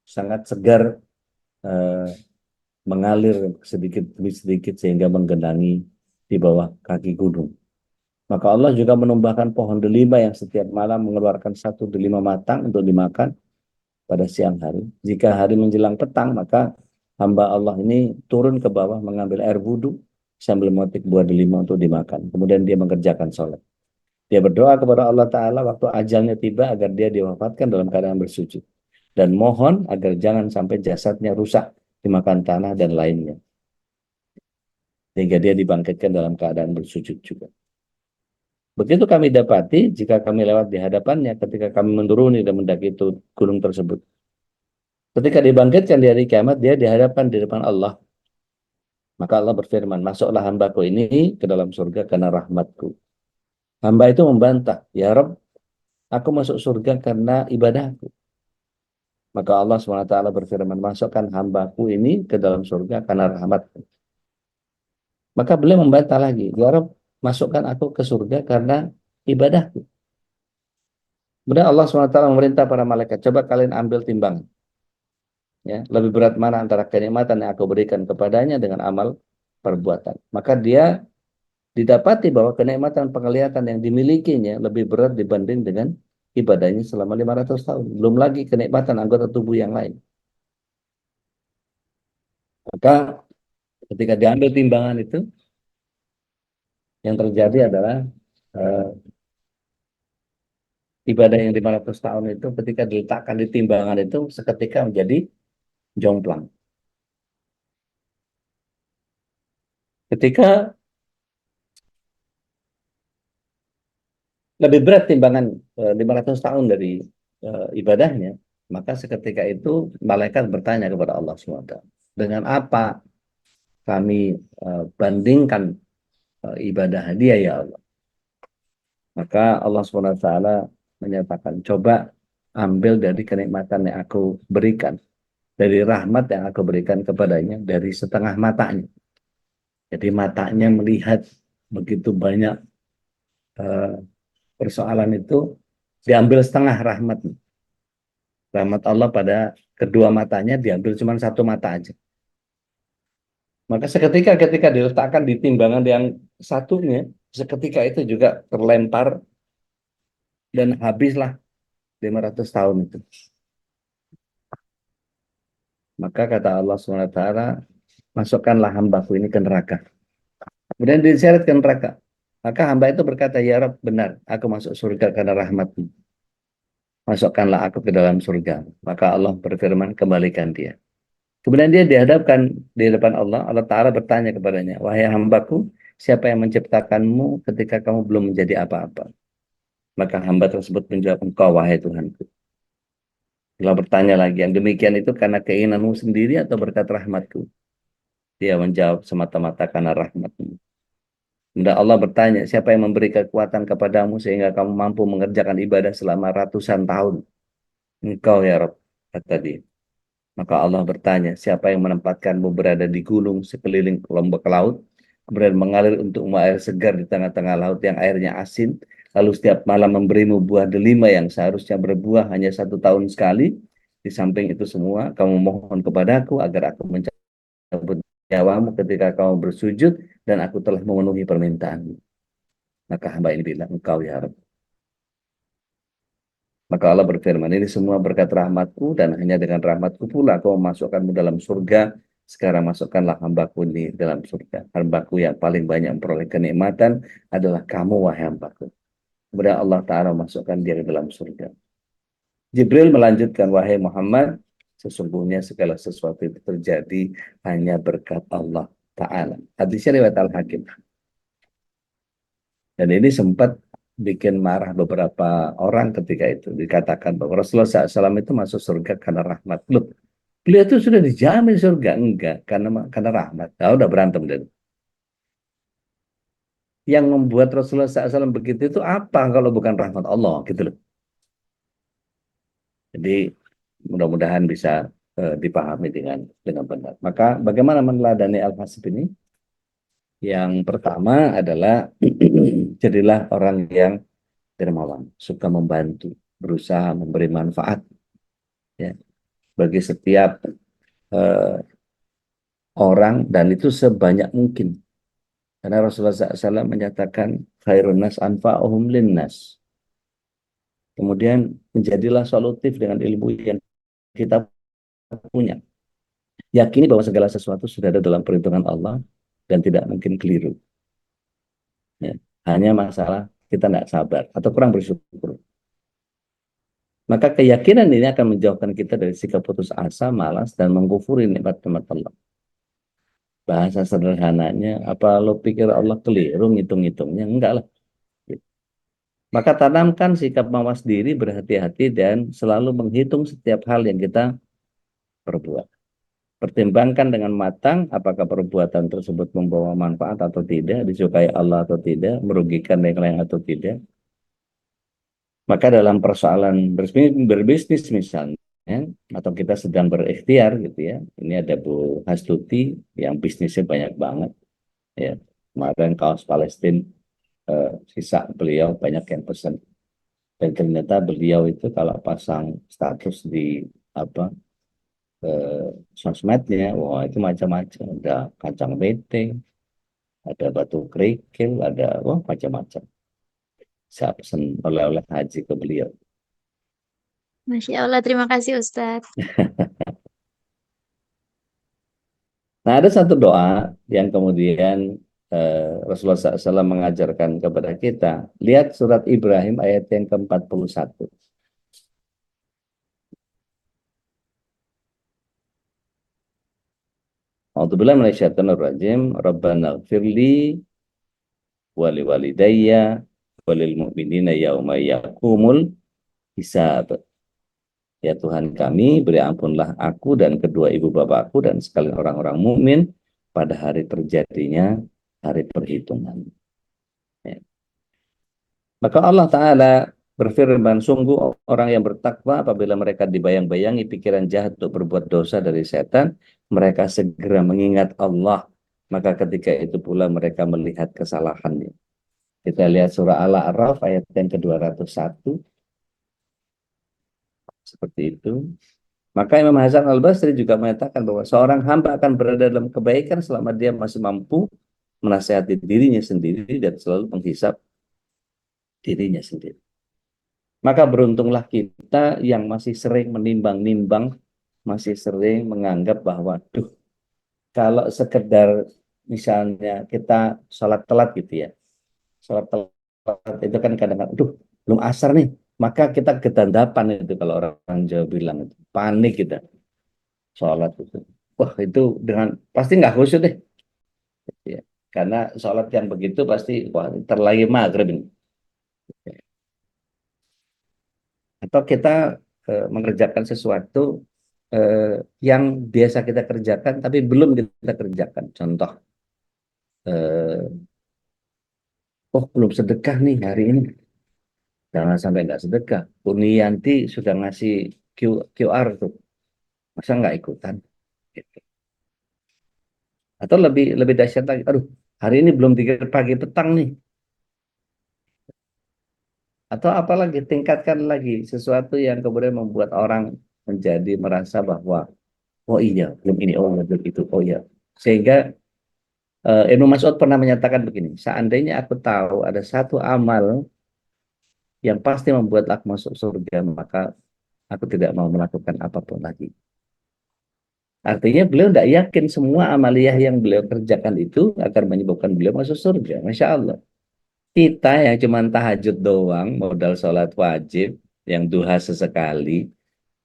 sangat segar, mengalir sedikit demi sedikit sehingga menggenangi di bawah kaki gunung. Maka Allah juga menumbahkan pohon delima yang setiap malam mengeluarkan 1 delima matang untuk dimakan pada siang hari. Jika hari menjelang petang, maka hamba Allah ini turun ke bawah mengambil air wudhu sambil memetik buah delima untuk dimakan. Kemudian dia mengerjakan sholat. Dia berdoa kepada Allah Ta'ala waktu ajalnya tiba agar dia diwafatkan dalam keadaan bersujud. Dan mohon agar jangan sampai jasadnya rusak dimakan tanah dan lainnya. Sehingga dia dibangkitkan dalam keadaan bersujud juga. Begitu kami dapati jika kami lewat di hadapannya ketika kami menuruni dan mendaki itu gunung tersebut. Ketika dibangkitkan di hari kiamat, dia dihadapkan di depan Allah. Maka Allah berfirman, masuklah hambaku ini ke dalam surga karena rahmatku. Hamba itu membantah, ya Rabb, Aku masuk surga karena ibadahku. Maka Allah SWT berfirman, masukkan hambaku ini ke dalam surga karena rahmatku. Maka beliau membantah lagi, ya Rabb, masukkan aku ke surga karena ibadahku. Kemudian Allah SWT memerintah para malaikat, coba kalian ambil timbangan. Ya, lebih berat mana antara kenikmatan yang aku berikan kepadanya dengan amal perbuatan. Maka dia didapati bahwa kenikmatan penglihatan yang dimilikinya lebih berat dibanding dengan ibadahnya selama 500 tahun. Belum lagi kenikmatan anggota tubuh yang lain. Maka ketika diambil timbangan itu, yang terjadi adalah eh, ibadah yang 500 tahun itu ketika diletakkan di timbangan itu seketika menjadi jomplang. Ketika lebih berat timbangan 500 tahun dari ibadahnya, maka seketika itu malaikat bertanya kepada Allah SWT, dengan apa kami bandingkan ibadah dia ya Allah? Maka Allah SWT menyatakan, coba ambil dari kenikmatan yang aku berikan, dari rahmat yang aku berikan kepadanya, dari setengah matanya. Jadi matanya melihat begitu banyak eh, persoalan itu, diambil setengah rahmat. Rahmat Allah pada kedua matanya diambil cuma satu mata aja. Maka seketika ketika diletakkan di timbangan yang satunya, seketika itu juga terlempar dan habislah 500 tahun itu. Maka kata Allah SWT, masukkanlah hambaku ini ke neraka. Kemudian diseret ke neraka. Maka hamba itu berkata, ya Rabb, benar, aku masuk surga karena rahmatmu. Masukkanlah aku ke dalam surga. Maka Allah berfirman, kembalikan dia. Kemudian dia dihadapkan di depan Allah. Allah Ta'ala bertanya kepadanya, wahai hambaku, siapa yang menciptakanmu ketika kamu belum menjadi apa-apa? Maka hamba tersebut menjawab, engkau wahai Tuhanku. Allah bertanya lagi, yang demikian itu karena keinginanmu sendiri atau berkat rahmatku? Dia menjawab, semata-mata karena rahmatmu. Dan Allah bertanya, siapa yang memberi kekuatan kepadamu sehingga kamu mampu mengerjakan ibadah selama ratusan tahun? Engkau ya Rabb, kata dia. Maka Allah bertanya, siapa yang menempatkanmu berada di gunung sekeliling kelompok laut, kemudian mengalir untukmu air segar di tengah-tengah laut yang airnya asin, lalu setiap malam memberimu buah delima yang seharusnya berbuah hanya 1 tahun sekali. Di samping itu semua, kamu mohon kepadaku agar aku mencabut nyawamu ketika kamu bersujud, dan aku telah memenuhi permintaanmu. Maka hamba ini bilang, engkau ya Rabb. Maka Allah berfirman, ini semua berkat rahmatku dan hanya dengan rahmatku pula kau memasukkanmu dalam surga. Sekarang masukkanlah hambaku ini dalam surga. Hambaku yang paling banyak memperoleh kenikmatan adalah kamu, wahai hambaku. Kemudian Allah Ta'ala masukkan dia ke dalam surga. Jibril melanjutkan, wahai Muhammad, sesungguhnya segala sesuatu itu terjadi hanya berkat Allah Ta'ala. Hadisnya riwayat Al-Hakim. Dan ini sempat bikin marah beberapa orang ketika itu. Dikatakan bahwa Rasulullah SAW itu masuk surga karena rahmat. Loh, beliau itu sudah dijamin surga. Enggak, karena rahmat. Nah, udah berantem dan yang membuat Rasulullah SAW begitu itu apa kalau bukan rahmat Allah gitu loh. Jadi mudah-mudahan bisa dipahami dengan benar. Maka bagaimana meneladani Al-Hasib ini? Yang pertama adalah jadilah orang yang dermawan, suka membantu, berusaha memberi manfaat ya, bagi setiap uh, orang, dan itu sebanyak mungkin. Karena Rasulullah SAW menyatakan khairun nas anfa'uhum linnas. Kemudian menjadilah solutif dengan ilmu yang kita punya. Yakini bahwa segala sesuatu sudah ada dalam perhitungan Allah dan tidak mungkin keliru. Ya. Hanya masalah kita tidak sabar atau kurang bersyukur. Maka keyakinan ini akan menjauhkan kita dari sikap putus asa, malas, dan mengkufuri nikmat-nikmat Allah. Bahasa sederhananya, apa lo pikir Allah keliru ngitung-ngitungnya? Enggak lah. Maka tanamkan sikap mawas diri, berhati-hati, dan selalu menghitung setiap hal yang kita perbuat. Pertimbangkan dengan matang apakah perbuatan tersebut membawa manfaat atau tidak, disukai Allah atau tidak, merugikan yang lain atau tidak. Maka dalam persoalan berbisnis misalnya, atau kita sedang berikhtiar gitu ya, ini ada Bu Hastuti yang bisnisnya banyak banget ya. Kemarin kaos Palestina, sisa beliau banyak yang pesan, dan ternyata beliau itu kalau pasang status di apa sosmednya, wah itu macam-macam, ada kacang beting, ada batu kerikil, ada wah macam-macam. Saya pesan oleh-oleh haji ke beliau. Masya Allah, terima kasih Ustadz. Nah, ada satu doa yang kemudian Rasulullah SAW mengajarkan kepada kita. Lihat surat Ibrahim ayat yang ke-41. A'udzubillahi minasyaitonir rajim. Rabbana ighfirli wa liwalidayya wa lil mu'minina yauma yaqumul hisab. Ya Tuhan kami, beri ampunlah aku dan kedua ibu bapakku dan sekalian orang-orang mukmin pada hari terjadinya hari perhitungan. Ya. Maka Allah Ta'ala berfirman, sungguh orang yang bertakwa apabila mereka dibayang-bayangi pikiran jahat untuk berbuat dosa dari setan, mereka segera mengingat Allah. Maka ketika itu pula mereka melihat kesalahannya. Kita lihat surah Al-A'raf ayat yang ke-201. Seperti itu. Maka Imam Hasan Al-Basri juga menyatakan bahwa seorang hamba akan berada dalam kebaikan selama dia masih mampu menasihati dirinya sendiri dan selalu menghisap dirinya sendiri. Maka beruntunglah kita yang masih sering menimbang-nimbang, masih sering menganggap bahwa, duh, kalau sekedar misalnya kita sholat telat gitu ya, sholat telat itu kan kadang-kadang, duh, belum asar nih, maka kita ketandapan itu kalau orang Jawa bilang, itu panik kita sholat itu. Wah itu dengan pasti nggak khusyuk deh, ya. Karena sholat yang begitu pasti wah terlagi maghrib ini. Atau kita mengerjakan sesuatu yang biasa kita kerjakan tapi belum kita kerjakan. Contoh, oh belum sedekah nih hari ini, jangan sampai nggak sedekah. Unianti sudah ngasih QR tuh, masa nggak ikutan? Gitu. Atau lebih lebih dahsyat lagi, aduh hari ini belum dikir pagi petang nih. Atau apalagi tingkatkan lagi sesuatu yang kemudian membuat orang menjadi merasa bahwa oh iya belum ini, oh iya belum itu, oh iya. Sehingga Ibnu Mas'ud pernah menyatakan begini, seandainya aku tahu ada satu amal yang pasti membuat aku masuk surga, maka aku tidak mau melakukan apapun lagi. Artinya beliau tidak yakin semua amaliyah yang beliau kerjakan itu akan menyebabkan beliau masuk surga. Masya Allah. Kita yang cuma tahajud doang, modal sholat wajib, yang duha sesekali,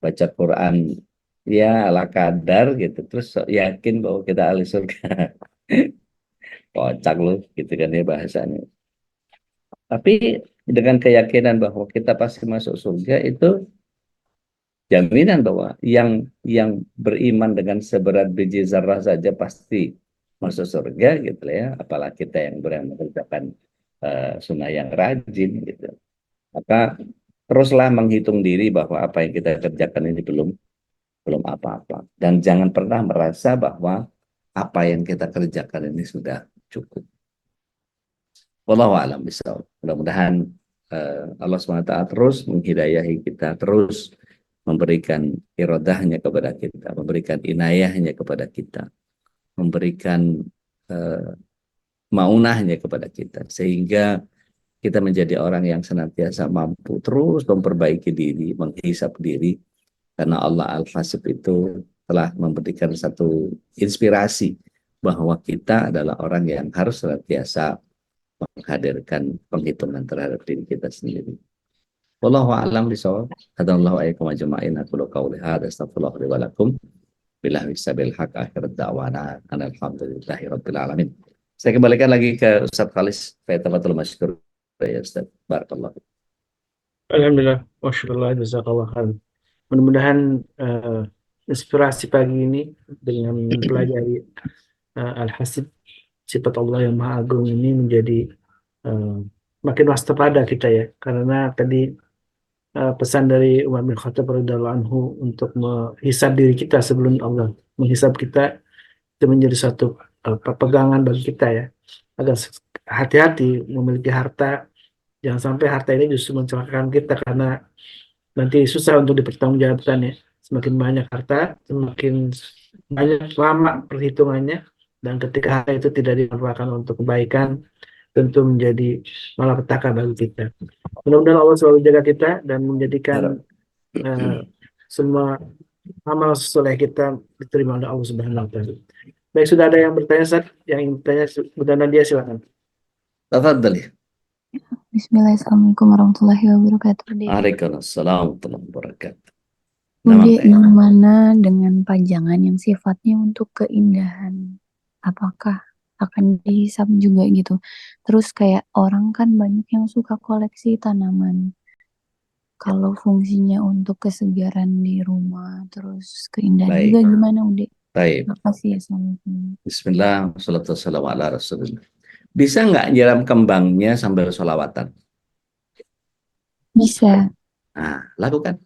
baca Quran, ya ala kadar gitu, terus yakin bahwa kita ahli surga. Kocak loh, gitu kan ya bahasanya. Tapi dengan keyakinan bahwa kita pasti masuk surga itu jaminan bahwa yang beriman dengan seberat biji zarah saja pasti masuk surga gitu ya, apalagi kita yang berani mengerjakan sunnah yang rajin gitu. Maka teruslah menghitung diri bahwa apa yang kita kerjakan ini belum apa-apa, dan jangan pernah merasa bahwa apa yang kita kerjakan ini sudah cukup. Wallahu a'lam bishawab. Mudah-mudahan Allah SWT terus menghidayahi kita, terus memberikan irodahnya kepada kita, memberikan inayahnya kepada kita, memberikan maunahnya kepada kita, sehingga kita menjadi orang yang senantiasa mampu terus memperbaiki diri, menghisap diri, karena Allah Al-Hasib itu telah memberikan satu inspirasi bahwa kita adalah orang yang harus senantiasa menghadirkan penghitungan terhadap diri kita sendiri. Wallahu a'lam bishawab. Hadallahu ayyakum ajma'in. Aku qauli hadza astaghfirullah li wa lakum. Billahi sabil haq akhirat da'wana alhamdulillahi rabbil alamin. Saya kembalikan lagi ke Ustaz Khalis. Fayatafadhal masykur ya Ustaz. Barakallah. Alhamdulillah, Masya jazakallah khair. Mudah-mudahan inspirasi pagi ini dengan mempelajari Al-Hasib, sifat Allah yang Maha Agung ini menjadi makin waspada kita ya. Karena tadi pesan dari Umar bin Khattab radhiyallahu anhu untuk menghisab diri kita sebelum Allah menghisab kita, itu menjadi satu pegangan bagi kita ya, agar hati-hati memiliki harta. Jangan sampai harta ini justru mencelakakan kita, karena nanti susah untuk dipertanggungjawabkan ya. Semakin banyak harta, semakin banyak lama perhitungannya, dan ketika harta itu tidak dimanfaatkan untuk kebaikan, tentu menjadi malapetaka bagi kita. Mudah-mudahan Allah selalu jaga kita dan menjadikan eh, semua amal soleh kita diterima oleh Allah Subhanahu wa taala. Baik, sudah ada yang bertanya, Ustaz? Yang ingin bertanya, bertanya dia silakan. Tafadhali. Bismillah, Assalamualaikum warahmatullahi wabarakatuh. Waalaikumsalam warahmatullahi wabarakatuh. Bude, Teh. gimana dengan pajangan yang sifatnya untuk keindahan? Apakah akan dihisap juga gitu? Terus kayak orang kan banyak yang suka koleksi tanaman. Kalau fungsinya untuk kesegaran di rumah, terus keindahan Baik. juga gimana, Ude? Baik. Makasih ya, Assalamualaikum. Bismillah, wassalatu wassalamu ala rasulillah. Bisa nggak nyiram kembangnya sambil sholawatan? Bisa. Nah, lakukan.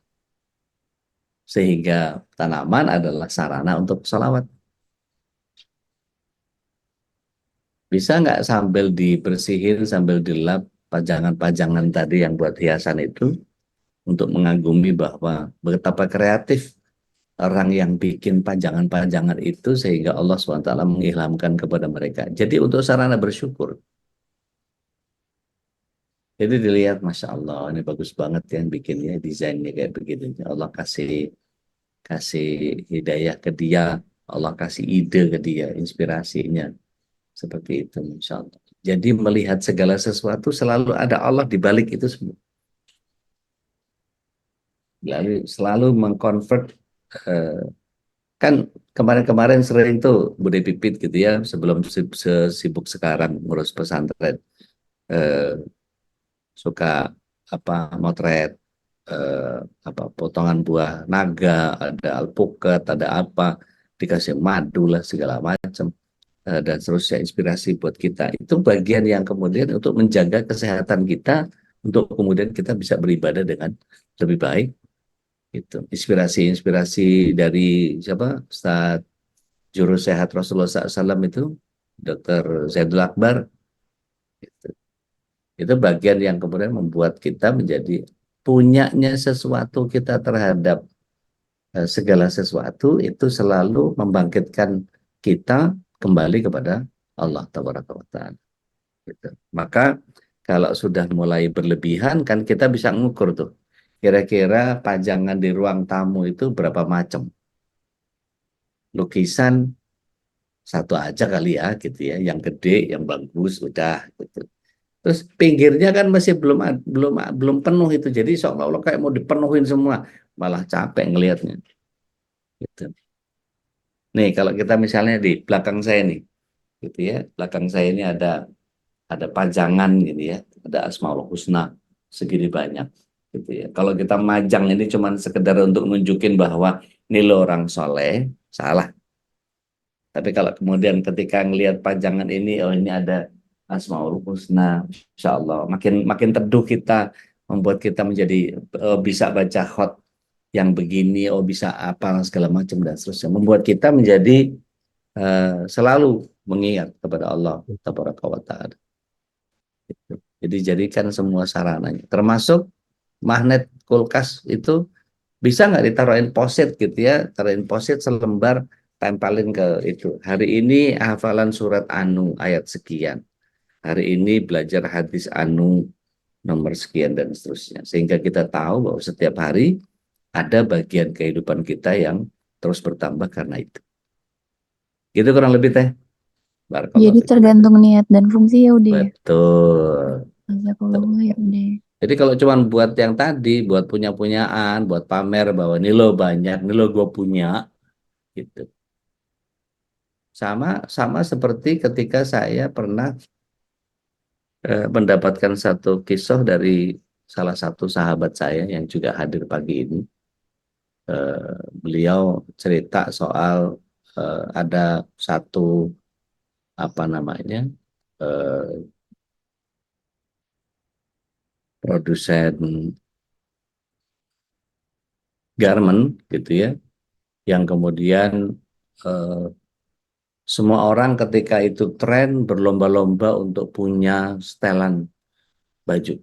Sehingga tanaman adalah sarana untuk sholawat. Bisa nggak sambil dibersihin, sambil dilap pajangan-pajangan tadi yang buat hiasan itu, untuk mengagumi bahwa betapa kreatif orang yang bikin pajangan-pajangan itu, sehingga Allah SWT mengilhamkan kepada mereka. Jadi untuk sarana bersyukur. Jadi dilihat, Masya Allah, ini bagus banget yang bikinnya, desainnya kayak begini. Allah kasih hidayah ke dia, Allah kasih ide ke dia, inspirasinya. Seperti itu, Masya Allah. Jadi melihat segala sesuatu selalu ada Allah di balik itu semua. Lalu selalu mengkonvert, kan kemarin-kemarin sering tuh Bude Pipit gitu ya, sebelum sibuk sekarang ngurus pesantren, eh, suka apa motret, eh, apa potongan buah naga, ada alpukat, ada apa, dikasih madu lah segala macam, dan seterusnya, inspirasi buat kita. Itu bagian yang kemudian untuk menjaga kesehatan kita, untuk kemudian kita bisa beribadah dengan lebih baik. Itu inspirasi-inspirasi dari siapa? Ustaz Juru Sehat Rasulullah SAW itu, Dr. Zaidul Akbar. Itu bagian yang kemudian membuat kita menjadi punyanya sesuatu, kita terhadap segala sesuatu itu selalu membangkitkan kita kembali kepada Allah Tabaraka wa Ta'ala. Gitu. Maka kalau sudah mulai berlebihan, kan kita bisa ngukur tuh, kira-kira pajangan di ruang tamu itu berapa macam. Lukisan satu aja kali ya, gitu ya, yang gede, yang bagus, udah gitu. Terus pinggirnya kan masih belum penuh itu, jadi seolah-olah kayak mau dipenuhin semua, malah capek ngelihatnya. Gitu. Nih kalau kita misalnya di belakang saya nih, gitu ya, belakang saya ini ada pajangan gitu ya, ada Asmaul Husna segini banyak, gitu ya. Kalau kita majang ini cuman sekedar untuk nunjukin bahwa ini lo orang soleh, salah. Tapi kalau kemudian ketika ngelihat pajangan ini, oh ini ada Asmaul Husna, insya Allah makin makin teduh kita, membuat kita menjadi bisa baca khot yang begini, oh bisa apa segala macam dan seterusnya, membuat kita menjadi selalu mengingat kepada Allah Tabaraka wa Ta'ala. Jadi jadikan semua sarananya, termasuk magnet kulkas itu, bisa nggak ditaruhin posit gitu ya, taruhin posit selembar, tempelin ke itu. Hari ini hafalan surat Anu ayat sekian. Hari ini belajar hadis Anu nomor sekian dan seterusnya. Sehingga kita tahu bahwa setiap hari ada bagian kehidupan kita yang terus bertambah karena itu. Gitu kurang lebih Teh. Barakallahu Jadi fiik. tergantung niat dan fungsi ya, Ude. Betul. Jazakallah ya, Ude. Jadi kalau cuma buat yang tadi, buat punya-punyaan, buat pamer bahwa ini lo banyak, ini lo gue punya, gitu. Sama seperti ketika saya pernah mendapatkan satu kisah dari salah satu sahabat saya yang juga hadir pagi ini. Beliau cerita soal ada satu apa namanya eh, produsen garment gitu ya, yang kemudian eh, semua orang ketika itu tren berlomba-lomba untuk punya setelan baju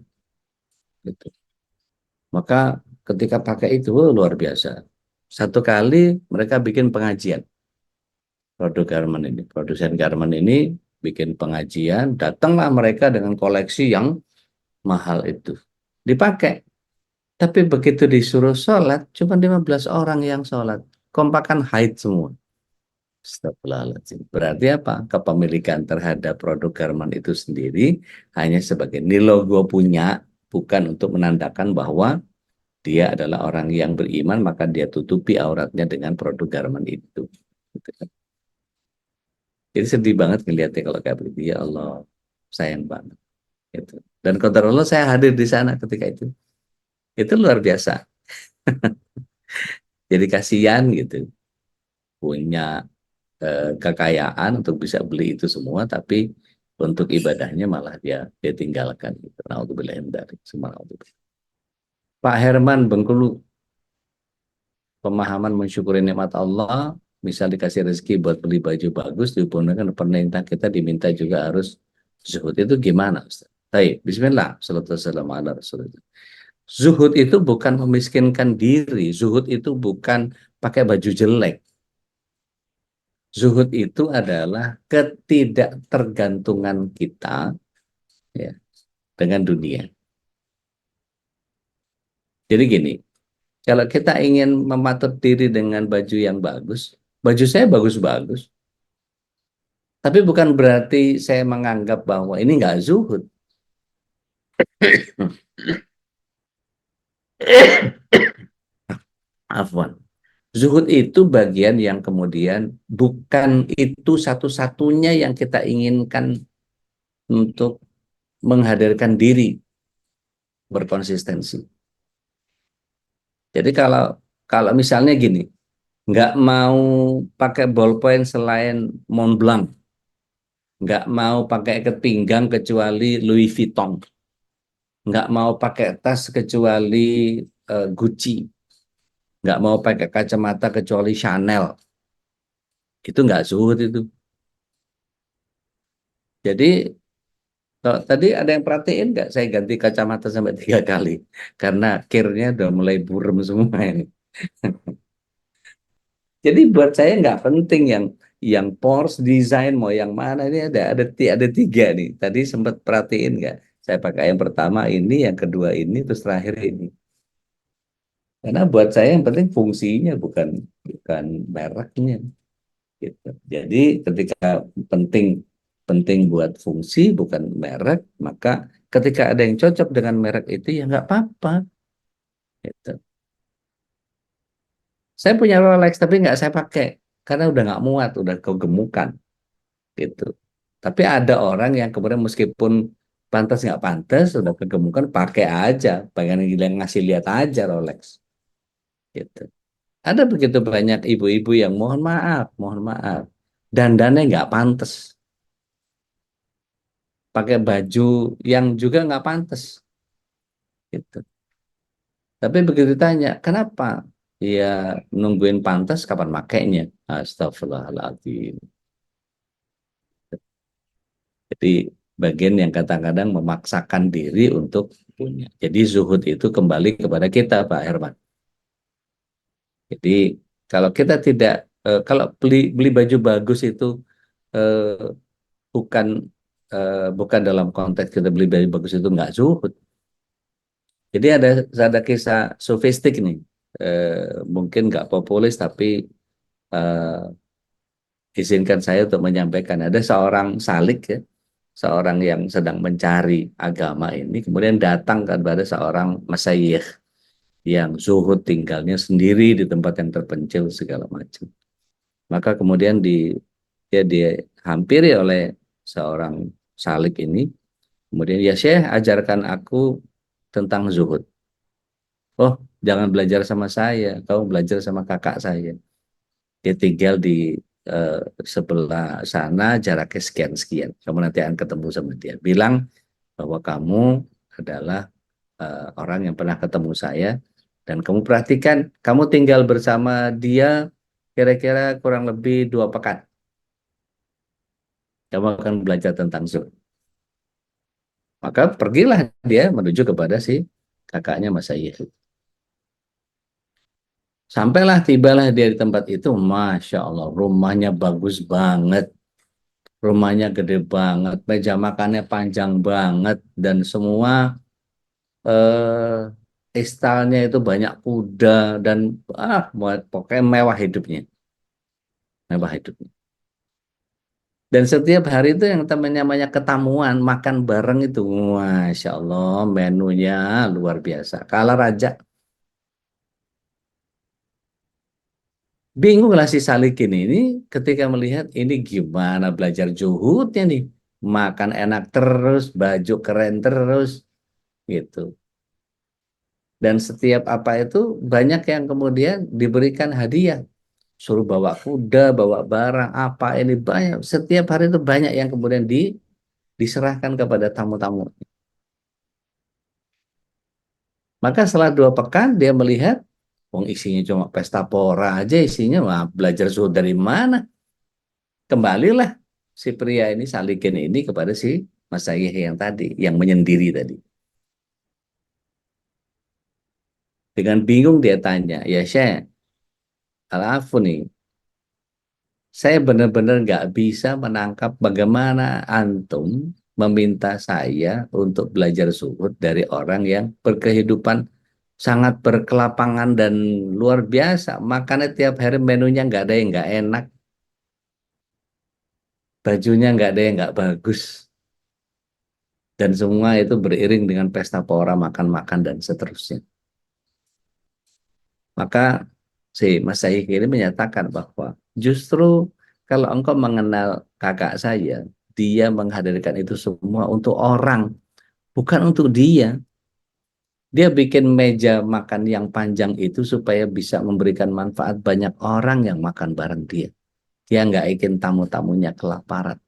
gitu. Maka ketika pakai itu luar biasa. Satu kali mereka bikin pengajian produsen garment ini bikin pengajian, datanglah mereka dengan koleksi yang mahal itu. Dipakai. Tapi begitu disuruh sholat, cuma 15 orang yang sholat. Kompakan haid semua. Astagfirullahaladzim. Berarti apa? Kepemilikan terhadap produk garment itu sendiri hanya sebagai ini logo punya, bukan untuk menandakan bahwa dia adalah orang yang beriman, maka dia tutupi auratnya dengan produk garment itu. Gitu kan. Jadi sedih banget ngeliatnya kalau kayak begitu. Ya Allah, sayang banget. Gitu. Dan qadar Allah saya hadir di sana ketika itu. Itu luar biasa. Jadi kasihan gitu. Punya kekayaan untuk bisa beli itu semua, tapi untuk ibadahnya malah dia tinggalkan. Gitu. Naudzubillah dari semua. Pak Herman Bengkulu, pemahaman mensyukuri nikmat Allah, misal dikasih rezeki buat beli baju bagus, dihubungkan perintah kita diminta juga harus zuhud. Itu gimana, Ustaz? Baik, bismillah, sallallahu alaihi wasallam ala rasulillah. Zuhud itu bukan memiskinkan diri, zuhud itu bukan pakai baju jelek. Zuhud itu adalah ketidaktergantungan kita ya, dengan dunia. Jadi gini, kalau kita ingin mematut diri dengan baju yang bagus, baju saya bagus-bagus, tapi bukan berarti saya menganggap bahwa ini nggak zuhud. Afwan. Zuhud itu bagian yang kemudian bukan itu satu-satunya yang kita inginkan untuk menghadirkan diri berkonsistensi. Jadi kalau misalnya gini, nggak mau pakai ballpoint selain Montblanc, nggak mau pakai ikat pinggang kecuali Louis Vuitton, nggak mau pakai tas kecuali Gucci, nggak mau pakai kacamata kecuali Chanel, itu nggak zuhud itu. Jadi tadi ada yang perhatiin nggak? Saya ganti kacamata sampai 3 kali karena kirnya udah mulai burem semua ini. Jadi buat saya nggak penting yang Porsche desain mau yang mana, ini ada 3 nih. Tadi sempat perhatiin nggak? Saya pakai yang pertama ini, yang kedua ini, terus terakhir ini. Karena buat saya yang penting fungsinya, bukan bukan mereknya. Gitu. Jadi ketika penting penting buat fungsi bukan merek, maka ketika ada yang cocok dengan merek itu ya nggak apa-apa. Gitu. Saya punya Rolex tapi nggak saya pakai karena udah nggak muat, udah kegemukan gitu. Tapi ada orang yang kemudian meskipun pantas nggak pantas, udah kegemukan pakai aja, pengen ngasih lihat aja Rolex gitu. Ada begitu banyak ibu-ibu yang mohon maaf, dandannya nggak pantas, pakai baju yang juga nggak pantas gitu. Tapi begitu tanya, kenapa? Ya nungguin pantas kapan makainya? Astagfirullahaladzim. Jadi bagian yang kadang-kadang memaksakan diri untuk punya. Jadi zuhud itu kembali kepada kita, Pak Herman. Jadi kalau kita tidak, kalau beli baju bagus itu eh, bukan bukan dalam konteks kita beli baju bagus itu nggak zuhud. Jadi ada kisah sofistik nih, mungkin nggak populis tapi eh, izinkan saya untuk menyampaikan. Ada seorang salik ya, seorang yang sedang mencari agama ini, kemudian datang kepada seorang masyayikh yang zuhud, tinggalnya sendiri di tempat yang terpencil segala macam. Maka kemudian dia dihampiri oleh seorang salik ini, kemudian ya Syekh ajarkan aku tentang zuhud. Oh, jangan belajar sama saya, kamu belajar sama kakak saya. Dia tinggal di eh, sebelah sana, jaraknya sekian-sekian. Kamu nanti akan ketemu sama dia. Bilang bahwa kamu adalah orang yang pernah ketemu saya, Dan kamu perhatikan, kamu tinggal bersama dia kira-kira kurang lebih 2 pekan. Kamu akan belajar tentang zuhud. Maka pergilah dia menuju kepada si kakaknya Mas Sayyid. Sampailah, tibalah dia di tempat itu, Masya Allah, rumahnya bagus banget, rumahnya gede banget, meja makannya panjang banget, dan semua istalnya itu banyak kuda, dan pokoknya mewah hidupnya, mewah hidupnya. Dan setiap hari itu yang namanya ketamuan, makan bareng itu, Masya Allah, menunya luar biasa. Kala raja, bingunglah si Salikin ini ketika melihat ini gimana belajar zuhudnya nih. Makan enak terus, baju keren terus, gitu. Dan setiap apa itu banyak yang kemudian diberikan hadiah. Suruh bawa kuda, bawa barang, apa ini banyak. Setiap hari itu banyak yang kemudian diserahkan kepada tamu-tamu. Maka setelah 2 pekan dia melihat, wong isinya cuma pesta pora aja isinya, wah belajar zuhud dari mana? Kembalilah si pria ini, Salikin ini kepada si Mas Sayyih yang tadi, yang menyendiri tadi. Dengan bingung dia tanya, ya Syekh, alafu nih, saya benar-benar nggak bisa menangkap bagaimana antum meminta saya untuk belajar zuhud dari orang yang berkehidupan sangat berkelapangan dan luar biasa. Makannya tiap hari menunya nggak ada yang nggak enak, bajunya nggak ada yang nggak bagus. Dan semua itu beriring dengan pesta pora, makan-makan, dan seterusnya. Maka si Mas Syahik ini menyatakan bahwa justru kalau engkau mengenal kakak saya, dia menghadirkan itu semua untuk orang, bukan untuk dia. Dia bikin meja makan yang panjang itu supaya bisa memberikan manfaat banyak orang yang makan bareng dia. Dia nggak ingin tamu-tamunya kelaparan.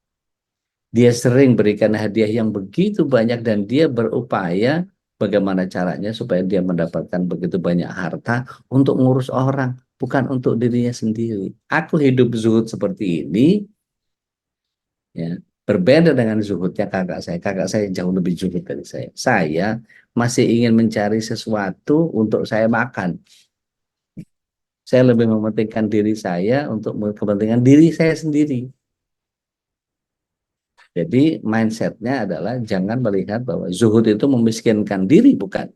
Dia sering berikan hadiah yang begitu banyak dan dia berupaya bagaimana caranya supaya dia mendapatkan begitu banyak harta untuk ngurus orang, bukan untuk dirinya sendiri. Aku hidup zuhud seperti ini, ya, berbeda dengan zuhudnya kakak saya. Kakak saya jauh lebih zuhud dari saya. Saya masih ingin mencari sesuatu untuk saya makan. Saya lebih mementingkan diri saya untuk kepentingan diri saya sendiri. Jadi mindsetnya adalah jangan melihat bahwa zuhud itu memiskinkan diri, bukan.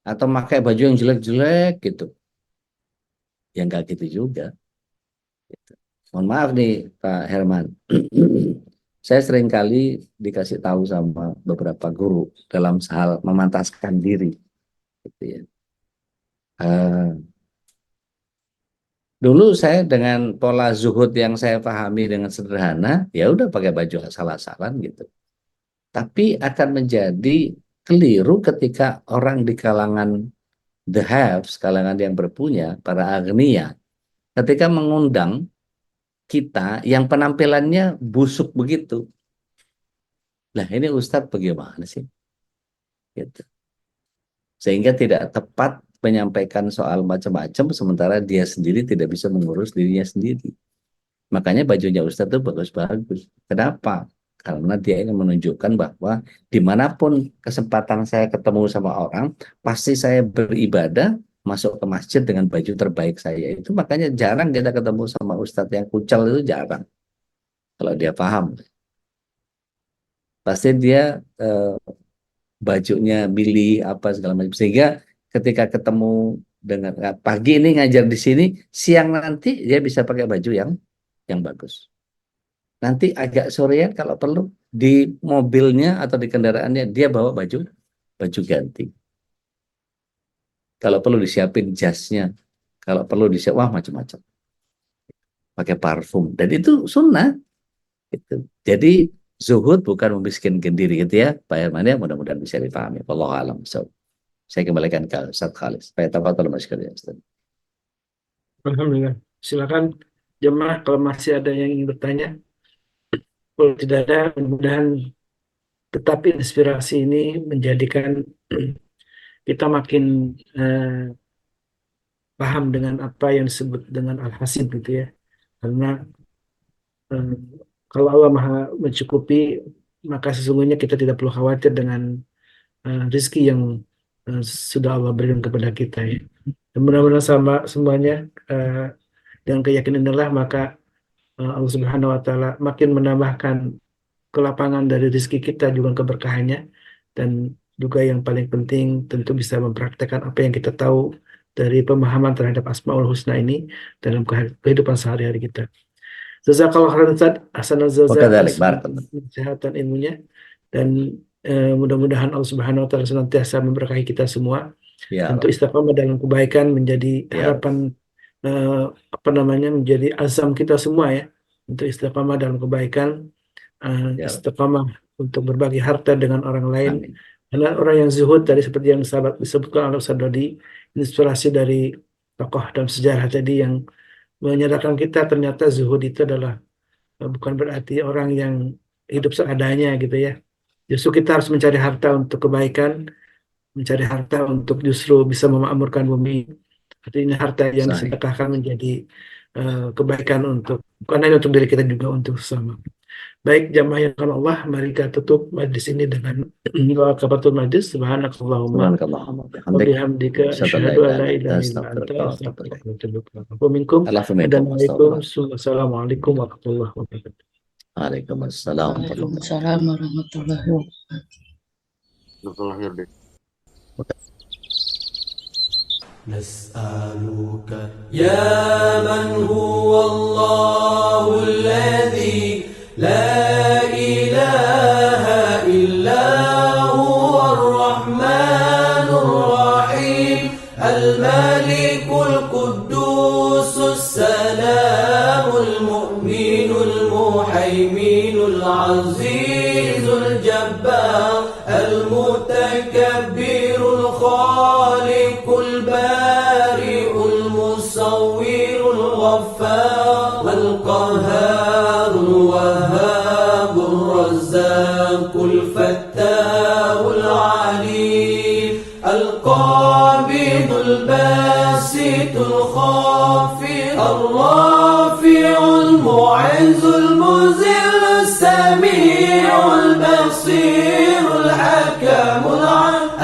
Atau pakai baju yang jelek-jelek gitu. Ya nggak gitu juga. Gitu. Mohon maaf nih Pak Herman. Saya sering kali dikasih tahu sama beberapa guru dalam hal memantaskan diri. Gitu ya. Dulu saya dengan pola zuhud yang saya pahami dengan sederhana, ya udah pakai baju asal-asalan gitu. Tapi akan menjadi keliru ketika orang di kalangan the haves, kalangan yang berpunya, para agnia, ketika mengundang kita yang penampilannya busuk begitu. Nah ini Ustadz bagaimana sih? Gitu. Sehingga tidak tepat menyampaikan soal macam-macam, sementara dia sendiri tidak bisa mengurus dirinya sendiri. Makanya bajunya Ustadz itu bagus-bagus. Kenapa? Karena dia ingin menunjukkan bahwa dimanapun kesempatan saya ketemu sama orang, pasti saya beribadah, masuk ke masjid dengan baju terbaik saya. Itu makanya jarang kita ketemu sama Ustadz yang kucel, itu jarang. Kalau dia paham. Pasti dia bajunya milih apa segala macam. Sehingga ketika ketemu dengan pagi ini ngajar di sini, siang nanti dia bisa pakai baju yang bagus. Nanti agak sorean kalau perlu di mobilnya atau di kendaraannya dia bawa baju ganti. Kalau perlu disiapin jasnya, kalau perlu disiap, wah macam-macam. Pakai parfum dan itu sunnah. Gitu. Jadi zuhud bukan memiskinkan diri gitu ya, Pak Herman ya, mudah-mudahan bisa dipahami. Wallahu a'lam. So, saya kembalikan ke Ustaz Khalis. Supaya tafadhol Mas Khalis, Ustaz. Alhamdulillah. Silakan jemaah kalau masih ada yang ingin bertanya. Kalau tidak ada, mudah-mudahan tetap inspirasi ini menjadikan kita makin paham dengan apa yang disebut dengan al-hasib gitu ya. Karena eh, kalau Allah Maha mencukupi, maka sesungguhnya kita tidak perlu khawatir dengan rezeki yang sudah Allah berikan kepada kita ya. Dan mudah-mudahan sama semuanya eh, dengan keyakinan inilah maka Allah Subhanahu wa taala makin menambahkan kelapangan dari rezeki kita juga keberkahannya, dan juga yang paling penting tentu bisa mempraktekkan apa yang kita tahu dari pemahaman terhadap Asmaul Husna ini dalam kehidupan sehari-hari kita. Jazakallah khairan Ustaz, ahsanal jaza Wakadzalik, atas barakallah. kesehatan ilmunya, dan mudah-mudahan Allah Subhanahu wa taala senantiasa memberkahi kita semua Ya untuk Rabbi. istiqamah dalam kebaikan, menjadi Ya harapan menjadi azam kita semua ya, untuk istiqamah dalam kebaikan, Ya Rabbi. istiqamah untuk berbagi harta dengan orang lain. Amin. Karena orang yang zuhud tadi seperti yang disebutkan oleh Ustaz Dodi, inspirasi dari tokoh dalam sejarah tadi yang menyadarkan kita ternyata zuhud itu adalah bukan berarti orang yang hidup seadanya gitu ya. Justru kita harus mencari harta untuk kebaikan, mencari harta untuk justru bisa memakmurkan bumi. Artinya harta yang Sahih. disedekahkan menjadi kebaikan untuk bukan hanya untuk diri kita, juga untuk sesama. Baik jamaah yang akan Allah, mari kita tutup majlis ini dengan doa kafaratul majlis. Subhanakallahumma Subhanakallahumma wa bihamdik. bihamdika asyhadu an la ilaha illa anta astaghfiruka wa atubu ilaik. Wa minkum. Assalamualaikum. Assalamualaikum warahmatullahi wabarakatuh. Waalaikumsalam. Waalaikumsalam warahmatullahi wabarakatuh. نسألك يا من هو الله الذي لا إله إلا هو الرحمن الرحيم الملك القدوس السلام المؤمن المهيمن العزيز الجبار المتكبر الخالق البارئ المصور الغفار القهار الوهاب الرزاق الفتاح العليم القابض الباسط الخافض الرافع المعز المذل السميع البصير الحكم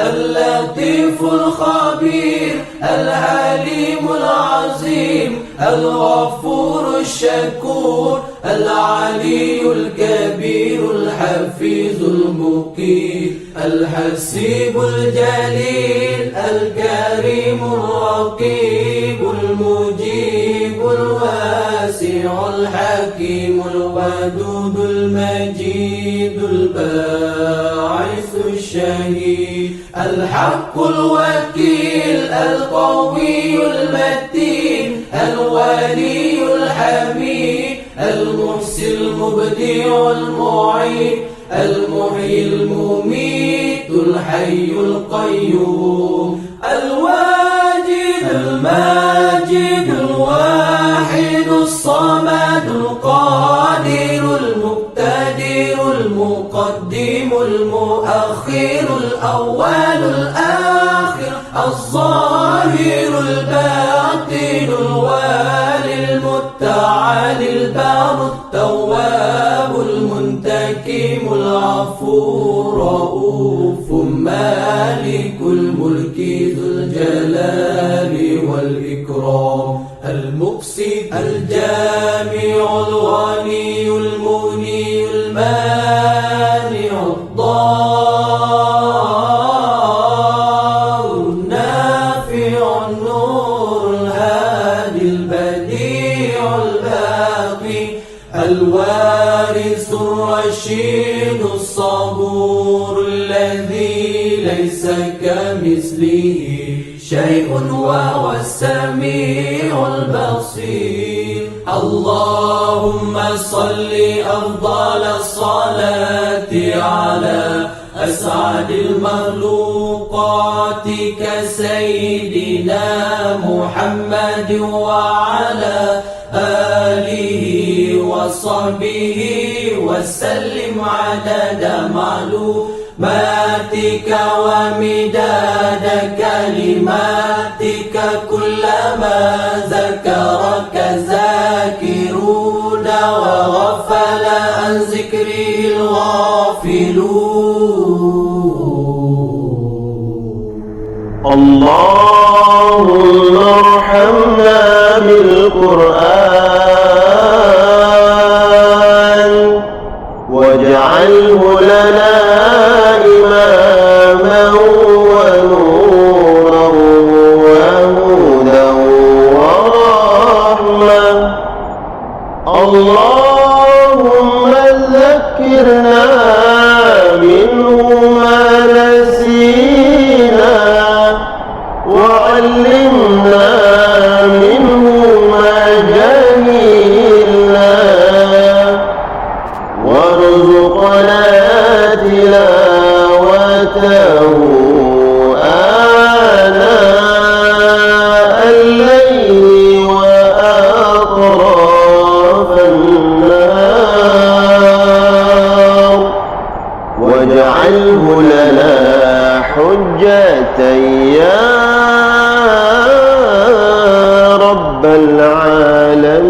اللطيف الخبير العليم العظيم الغفور الشكور العلي الكبير الحفيظ المقيت الحسيب الجليل الكريم الرقيب المجيب الواسع الحكيم الودود المجيد الباعث الشهيد الحق الوكيل القوي المتين الولي الحميد المحسن المبدع المعين المحيي المميت الحي القيوم الواجد الماجد الواحد الصمد القادر المقتدر المقدم المؤخر الأول الآخر الظاهر الباطن الوالي المتعالي البار التواب المنتكم العفو الرؤوف مالك الملك ذو الجلال والإكرام المقسط الجامع الغني المغني المانع الضار النافع النور الهادي البديع الباقي الوارث الرشيد الصبور الذي ليس كمثله شيء وهو السميع البصير اللهم صل أفضل الصلاة على أسعد المخلوقات كسيدنا محمد وعلى آله وصحبه وسلم عدد معلوماتك ومداد كلماتك كلما اللهم ارحمنا بالقرآن واجعله لنا إماما ونورا وهدى ورحمة. اللهم ذكرنا منه ما نسينا وعلمنا منه ما جهلنا وارزقنا تلاوته آناء الليل وأطراف النهار واجعله لنا حجة يا رب العالمين.